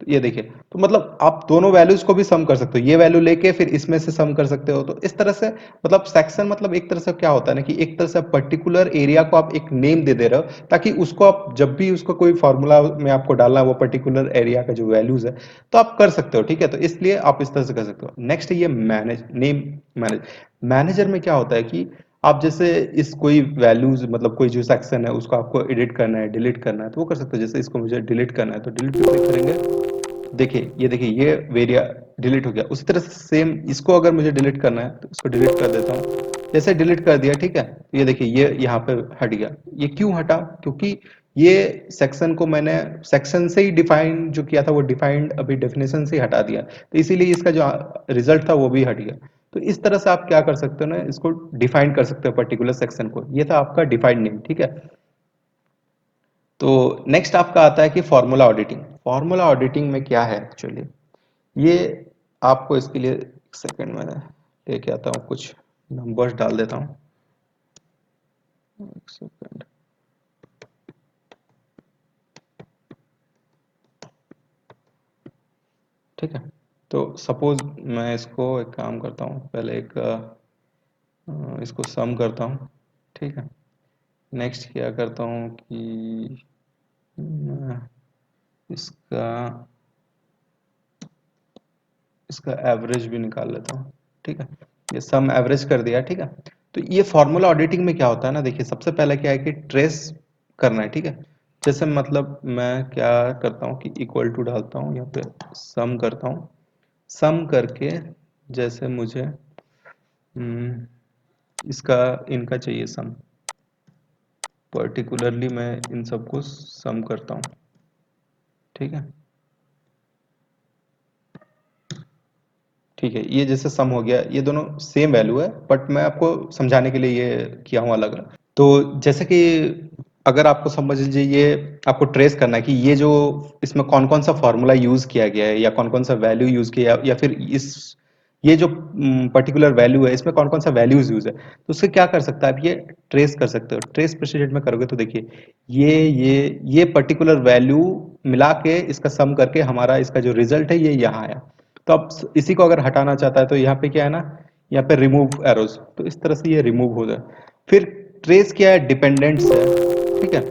तो ये देखिए, तो मतलब आप दोनों वैल्यूज को भी सम कर सकते हो, ये वैल्यू लेके फिर इसमें से सम कर सकते हो। तो इस तरह से मतलब सेक्शन मतलब एक तरह से क्या होता है ना, कि एक तरह से पर्टिकुलर एरिया को आप एक नेम दे रहे हो, ताकि उसको आप जब भी उसको कोई फॉर्मूला में आपको डालना है, वो पर्टिकुलर एरिया का जो वैल्यूज है, तो आप कर सकते हो, ठीक है। तो इसलिए आप इस तरह से कर सकते हो। नेक्स्ट ये मैनेज नेम, मैनेज मैनेजर में क्या होता है कि आप जैसे इस कोई वैल्यूज मतलब कोई जो सेक्शन है उसको आपको एडिट करना है, डिलीट करना है, तो वो कर सकते हो। जैसे इसको मुझे डिलीट करना है, तो डिलीट पे क्लिक करेंगे, देखिए ये वेरिया डिलीट हो गया। उसी तरह से सेम इसको अगर मुझे डिलीट करना है तो इसको डिलीट कर देता हूँ, जैसे डिलीट कर दिया, ठीक है। तो ये देखिए ये यहाँ पे हट गया। ये क्यों हटा, क्योंकि ये सेक्शन को मैंने सेक्शन से ही डिफाइन जो किया था, वो डिफाइंड अभी डेफिनेशन से ही हटा दिया, तो इसीलिए इसका जो रिजल्ट था वो भी हट गया। तो इस तरह से आप क्या कर सकते हो ना, इसको डिफाइन कर सकते हो पर्टिकुलर सेक्शन को। ये था आपका डिफाइंड नेम, ठीक है। तो नेक्स्ट आपका आता है कि फॉर्मूला ऑडिटिंग। फॉर्मूला ऑडिटिंग में क्या है एक्चुअली, ये आपको इसके लिए एक सेकंड में लेके आता हूँ, कुछ नंबर्स डाल देता हूँ, एक सेकंड। ठीक है, तो सपोज मैं इसको एक काम करता हूँ, पहले एक इसको सम करता हूँ, ठीक है। नेक्स्ट क्या करता हूँ कि मैं इसका इसका एवरेज भी निकाल लेता हूँ, ठीक है। ये सम एवरेज कर दिया, ठीक है। तो ये फॉर्मूला ऑडिटिंग में क्या होता है ना, देखिए सबसे पहले क्या है कि ट्रेस करना है, ठीक है। जैसे मतलब मैं क्या करता हूँ कि इक्वल टू डालता हूँ, यहाँ पे सम करता हूँ, सम करके जैसे मुझे इसका इनका चाहिए सम, पर्टिकुलरली मैं इन सबको सम करता हूँ, ठीक है। ठीक है, ये जैसे सम हो गया, ये दोनों सेम वैल्यू है, बट मैं आपको समझाने के लिए ये किया हूँ अलग अलग। तो जैसे कि अगर आपको समझ लीजिए, ये आपको ट्रेस करना है कि ये जो इसमें कौन कौन सा फॉर्मूला यूज किया गया है, या कौन कौन सा वैल्यू यूज किया, या फिर इस ये जो पर्टिकुलर वैल्यू है इसमें कौन कौन सा वैल्यूज यूज है, तो उससे क्या कर सकता है, आप ये ट्रेस कर सकते हो। ट्रेस प्रेसिडेंट में करोगे तो देखिए ये पर्टिकुलर वैल्यू मिला के इसका सम करके हमारा इसका जो रिजल्ट है ये यहाँ आया। तो अब इसी को अगर हटाना चाहता है तो यहाँ पे क्या है ना, यहाँ पे रिमूव एरोज, तो इस तरह से ये रिमूव हो जाए। फिर ट्रेस क्या है, डिपेंडेंट्स है, ठीक है।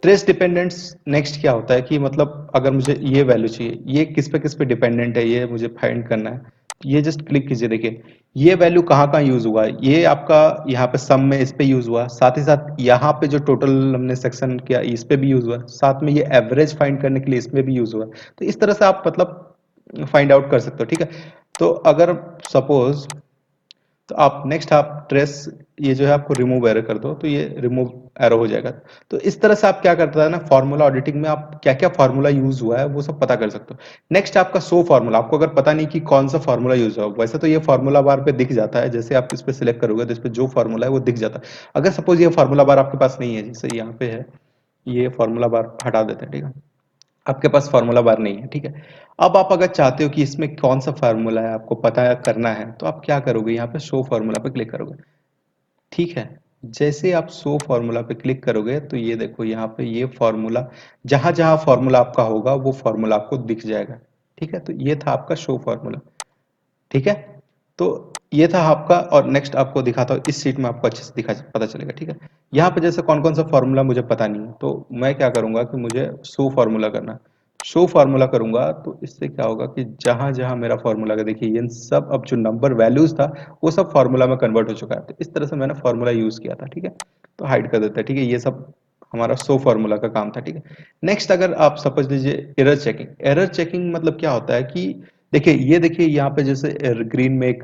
ट्रेस डिपेंडेंट्स नेक्स्ट क्या होता है कि मतलब अगर मुझे ये वैल्यू चाहिए, ये किस पे डिपेंडेंट है, ये मुझे फाइंड करना है। ये जस्ट क्लिक कीजिए, देखिए ये वैल्यू कहाँ कहाँ यूज हुआ है, ये आपका यहाँ पे सम में इस पे यूज हुआ, साथ ही साथ यहाँ पे जो टोटल हमने सेक्शन किया इस पे भी यूज हुआ, साथ में ये एवरेज फाइंड करने के लिए इसमें भी यूज हुआ। तो इस तरह से आप मतलब फाइंड आउट कर सकते हो, ठीक है। तो अगर सपोज, तो आप नेक्स्ट आप ट्रेस, ये जो है आपको रिमूव एरर कर दो तो ये रिमूव एरो हो जाएगा। तो इस तरह से आप क्या करता है ना, फार्मूला ऑडिटिंग में आप क्या क्या फार्मूला यूज हुआ है वो सब पता कर सकते हो। नेक्स्ट आपका शो फार्मूला, आपको अगर पता नहीं कि कौन सा फार्मूला यूज हुआ, वैसे तो ये फार्मूला बार पे दिख जाता है, जैसे आप इस पे सिलेक्ट करोगे तो इस पे जो फार्मूला है वो दिख जाता है। अगर सपोज ये फार्मूला बार आपके पास नहीं है, जैसे यहाँ पे है, ये फार्मूला बार हटा देते हैं, ठीक है, आपके पास फार्मूला बार नहीं है, ठीक है। अब आप अगर चाहते हो कि इसमें कौन सा फार्मूला है आपको पता करना है, तो आप क्या करोगे, यहाँ पे शो फार्मूला पे क्लिक करोगे, ठीक है। जैसे आप शो फार्मूला पे क्लिक करोगे तो ये देखो यहाँ पे ये फार्मूला, जहां जहां फार्मूला आपका होगा वो फार्मूला आपको दिख जाएगा, ठीक है। तो ये था आपका शो फार्मूला, ठीक है। तो ये था आपका, और नेक्स्ट आपको दिखाता हूँ इस शीट में, आपको अच्छे से दिखा पता चलेगा, ठीक है। यहाँ पे जैसे कौन कौन सा फॉर्मूला मुझे पता नहीं है, तो मैं क्या करूंगा कि मुझे शो फार्मूला करना है। शो फार्मूला करूंगा तो इससे क्या होगा कि जहां जहां मेरा फार्मूला का, देखिए ये सब अब जो नंबर वैल्यूज था वो सब फार्मूला में कन्वर्ट हो चुका है। तो इस तरह से मैंने फार्मूला यूज किया था, ठीक है। तो हाइड कर देते हैं, ठीक है, ये सब हमारा शो फार्मूला का काम था, ठीक है। नेक्स्ट अगर आप समझ लीजिए एरर चेकिंग, एरर चेकिंग मतलब क्या होता है कि देखिए, ये देखिए यहाँ पे जैसे ग्रीन में एक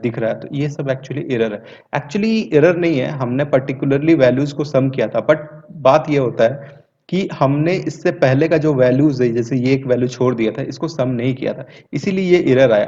दिख रहा है, तो ये सब एक्चुअली एरर है। एक्चुअली एरर नहीं है, हमने पर्टिकुलरली वैल्यूज को सम किया था, बट बात ये होता है कि हमने इससे पहले का जो वैल्यूज है, जैसे ये एक वैल्यू छोड़ दिया था, इसको सम नहीं किया था, इसीलिए ये एरर आया।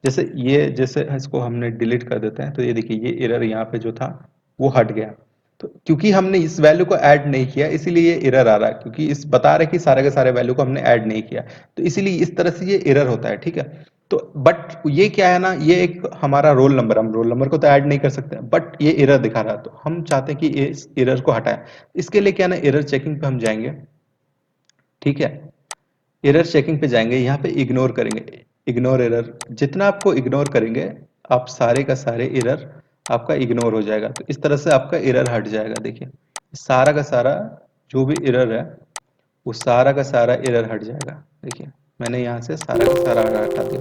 जैसे ये, जैसे इसको हमने डिलीट कर देते हैं, तो ये देखिए ये एरर यहाँ पे जो था वो हट गया। तो क्योंकि हमने इस वैल्यू को ऐड नहीं किया इसीलिए ये एरर आ रहा है, क्योंकि इस बता रहे कि सारे के सारे वैल्यू को हमने ऐड नहीं किया, तो इसीलिए इस तरह से ये एरर होता है, ठीक है। तो बट ये क्या है ना, ये एक हमारा रोल नंबर, हम रोल नंबर को तो ऐड नहीं कर सकते, बट ये एरर दिखा रहा है, तो हम चाहते हैं कि इस एरर को हटाएं। इसके लिए क्या है ना, एरर चेकिंग पे हम जाएंगे, ठीक है। एरर चेकिंग पे जाएंगे, यहाँ पे इग्नोर करेंगे, इग्नोर एरर, जितना आपको इग्नोर करेंगे आप सारे का सारे एरर आपका इग्नोर हो जाएगा। तो इस तरह से आपका एरर हट जाएगा, देखिए सारा का सारा जो भी एरर है वो सारा का सारा एरर हट जाएगा। देखिए मैंने यहाँ से सारा का सारा हटा दिया,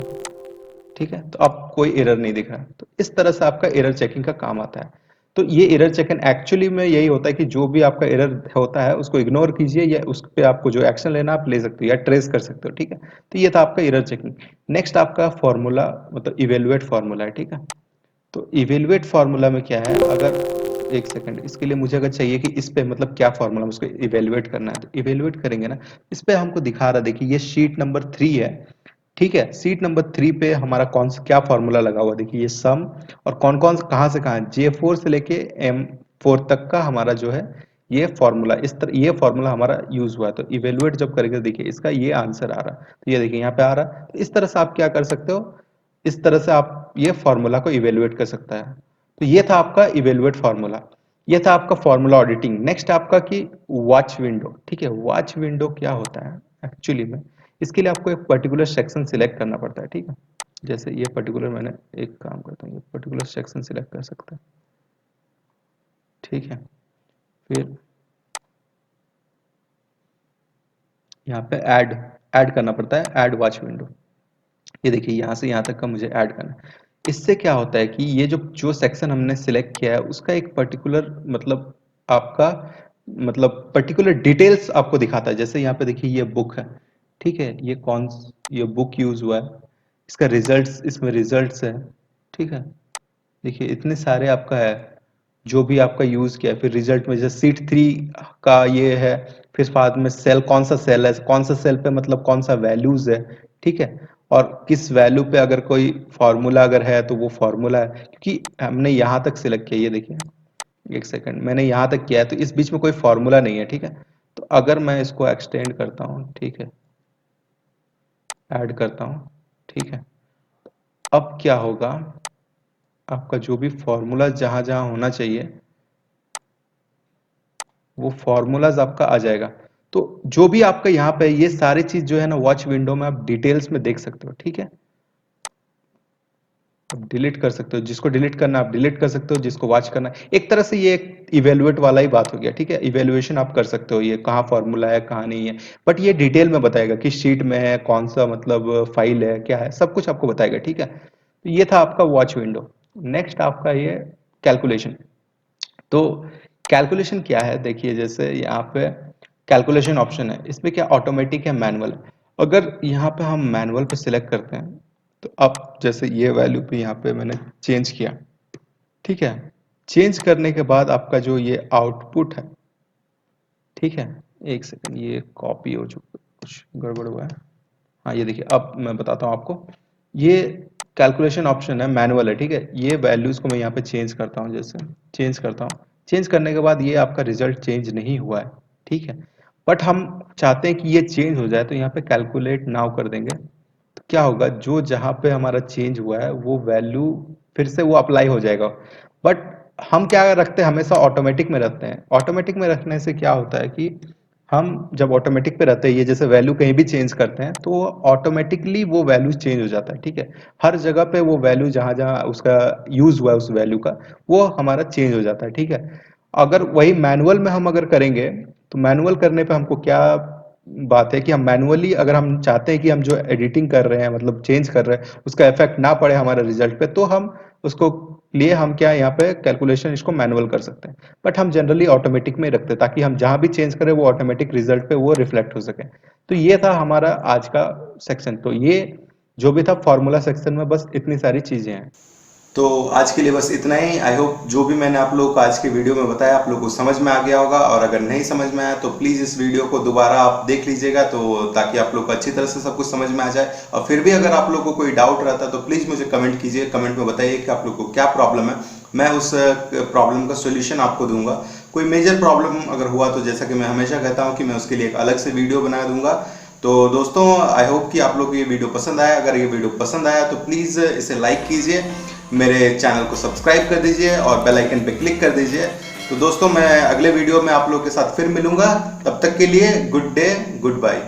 ठीक है। तो अब कोई एरर नहीं दिख रहा। तो इस तरह से आपका एरर चेकिंग का काम आता है। तो ये एरर चेकिंग एक्चुअली में यही होता है कि जो भी आपका एरर होता है उसको इग्नोर कीजिए, या उस पे आपको जो एक्शन लेना आप ले सकते हो या ट्रेस कर सकते हो, ठीक है। तो ये था आपका एरर चेकिंग। नेक्स्ट आपका फॉर्मूला मतलब इवेलुएट फॉर्मूला है, ठीक है। तो इवेलुएट फॉर्मूला में क्या है, अगर एक सेकंड, इसके लिए मुझे अगर चाहिए कि इस पे मतलब क्या फॉर्मूला उसको इवेलुएट करना है, तो इवेलुएट करेंगे ना, इस पे हमको दिखा रहा है, देखिए ये शीट नंबर 3 है, ठीक है। सीट नंबर 3 पे हमारा कौन सा क्या फॉर्मूला लगा हुआ, देखिए ये सम, और कौन कौन कहाँ से कहाँ, J4 से लेके M4 तक का हमारा जो है ये फॉर्मूला, इस तरह ये फॉर्मूला हमारा यूज हुआ है। तो इवेलुएट जब करेंगे देखिए इसका ये आंसर आ रहा है, तो ये देखिए यहाँ पे आ रहा है। तो इस तरह से आप क्या कर सकते हो, इस तरह से आप ये फॉर्मूला को इवेलुएट कर सकता है। तो ये था आपका इवेलुएट फॉर्मूला, ये था आपका फॉर्मूला ऑडिटिंग। नेक्स्ट आपका कि वॉच विंडो, ठीक है। वॉच विंडो क्या होता है एक्चुअली में, इसके लिए आपको एक पर्टिकुलर सेक्शन सिलेक्ट करना पड़ता है, ठीक है। जैसे ये पर्टिकुलर, मैंने एक काम करता हूँ, ये पर्टिकुलर सेक्शन सिलेक्ट कर सकता है, ठीक है। फिर यहाँ पे ऐड ऐड करना पड़ता है, ऐड वॉच विंडो। ये देखिए यहाँ से यहाँ तक का मुझे ऐड करना है। इससे क्या होता है कि ये जो जो सेक्शन हमने सिलेक्ट किया है उसका एक पर्टिकुलर मतलब आपका मतलब पर्टिकुलर डिटेल्स आपको दिखाता है। जैसे यहाँ पे देखिए ये बुक है, ठीक है, ये कौन, ये बुक यूज हुआ है, इसका रिजल्ट्स, इसमें रिजल्ट्स है, ठीक है। देखिए इतने सारे आपका है जो भी आपका यूज किया है। फिर रिजल्ट में जैसे सीट 3 का ये है, फिर बाद में सेल, कौन सा सेल है, कौन सा सेल पे मतलब कौन सा वैल्यूज है, ठीक है। और किस वैल्यू पे अगर कोई फॉर्मूला अगर है तो वो फॉर्मूला है, क्योंकि हमने यहाँ तक सिलेक्ट किया, ये देखिए एक सेकंड, मैंने यहाँ तक किया है तो इस बीच में कोई फॉर्मूला नहीं है, ठीक है। तो अगर मैं इसको एक्सटेंड करता हूँ, ठीक है, ऐड करता हूँ, ठीक है, अब क्या होगा, आपका जो भी फॉर्मूला जहां जहां होना चाहिए वो फॉर्मूलाज आपका आ जाएगा। तो जो भी आपका यहाँ पे ये सारी चीज जो है ना वॉच विंडो में आप डिटेल्स में देख सकते हो, ठीक है। आप डिलीट कर सकते हो, जिसको डिलीट करना आप डिलीट कर सकते हो, जिसको वॉच करना एक तरह से ये एक इवेलुएट वाला ही बात हो गया, ठीक है। इवेल्युएशन आप कर सकते हो, ये कहाँ फॉर्मूला है कहाँ नहीं है, बट ये डिटेल में बताएगा किस शीट में है, कौन सा मतलब फाइल है, क्या है, सब कुछ आपको बताएगा, ठीक है। तो ये था आपका वॉच विंडो। नेक्स्ट आपका ये कैलकुलेशन। तो कैलकुलेशन क्या है, देखिए जैसे यहाँ पे कैलकुलेशन ऑप्शन है, इसमें क्या ऑटोमेटिक है मैनुअल है। अगर यहाँ पे हम मैनुअल पे सिलेक्ट करते हैं तो अब जैसे ये वैल्यू पे यहाँ पे मैंने चेंज किया, ठीक है। चेंज करने के बाद आपका जो ये आउटपुट है, ठीक है, एक सेकंड, ये कॉपी हो चुका, कुछ गड़बड़ हुआ है। हाँ ये देखिए, अब मैं बताता हूँ आपको। ये कैलकुलेशन ऑप्शन है, मैनुअल है, ठीक है। ये वैल्यूज को मैं यहाँ पे चेंज करता हूँ, जैसे चेंज करता हूँ। चेंज करने के बाद ये आपका रिजल्ट चेंज नहीं हुआ है, ठीक है। बट हम चाहते हैं कि ये चेंज हो जाए, तो यहाँ पे कैलकुलेट नाउ कर देंगे। तो क्या होगा, जो जहाँ पे हमारा चेंज हुआ है वो वैल्यू फिर से वो अप्लाई हो जाएगा। बट हम क्या रखते हैं, हमेशा ऑटोमेटिक में रखते हैं। ऑटोमेटिक में रखने से क्या होता है कि हम जब ऑटोमेटिक पे रहते हैं, ये जैसे वैल्यू कहीं भी चेंज करते हैं तो ऑटोमेटिकली वो वैल्यू चेंज हो जाता है, ठीक है। हर जगह पे वो वैल्यू जहाँ जहाँ उसका यूज हुआ है उस वैल्यू का, वो हमारा चेंज हो जाता है, ठीक है। अगर वही मैनुअल में हम अगर करेंगे, तो मैनुअल करने पे हमको क्या बात है कि हम मैनुअली अगर हम चाहते हैं कि हम जो एडिटिंग कर रहे हैं, मतलब चेंज कर रहे हैं, उसका इफेक्ट ना पड़े हमारे रिजल्ट पे, तो हम उसको लिए हम क्या यहाँ पे कैलकुलेशन इसको मैनुअल कर सकते हैं। बट हम जनरली ऑटोमेटिक में रखते हैं, ताकि हम जहां भी चेंज करें वो ऑटोमेटिक रिजल्ट पे वो रिफ्लेक्ट हो सके। तो ये था हमारा आज का सेक्शन। तो ये जो भी था फॉर्मूला सेक्शन में, बस इतनी सारी चीजें हैं। तो आज के लिए बस इतना ही। आई होप जो भी मैंने आप लोगों को आज के वीडियो में बताया आप लोगों को समझ में आ गया होगा, और अगर नहीं समझ में आया तो प्लीज़ इस वीडियो को दोबारा आप देख लीजिएगा, तो ताकि आप लोग को अच्छी तरह से सब कुछ समझ में आ जाए। और फिर भी अगर आप लोग को कोई डाउट रहता है तो प्लीज़ मुझे कमेंट कीजिए, कमेंट में बताइए कि आप लोग को क्या प्रॉब्लम है। मैं उस प्रॉब्लम का सोल्यूशन आपको दूंगा। कोई मेजर प्रॉब्लम अगर हुआ तो जैसा कि मैं हमेशा कहता हूँ कि मैं उसके लिए एक अलग से वीडियो बना दूंगा। तो दोस्तों, आई होप कि आप लोग को ये वीडियो पसंद आया। अगर ये वीडियो पसंद आया तो प्लीज़ इसे लाइक कीजिए, मेरे चैनल को सब्सक्राइब कर दीजिए और बेल आइकन पे क्लिक कर दीजिए। तो दोस्तों, मैं अगले वीडियो में आप लोग के साथ फिर मिलूंगा। तब तक के लिए गुड डे, गुड बाय।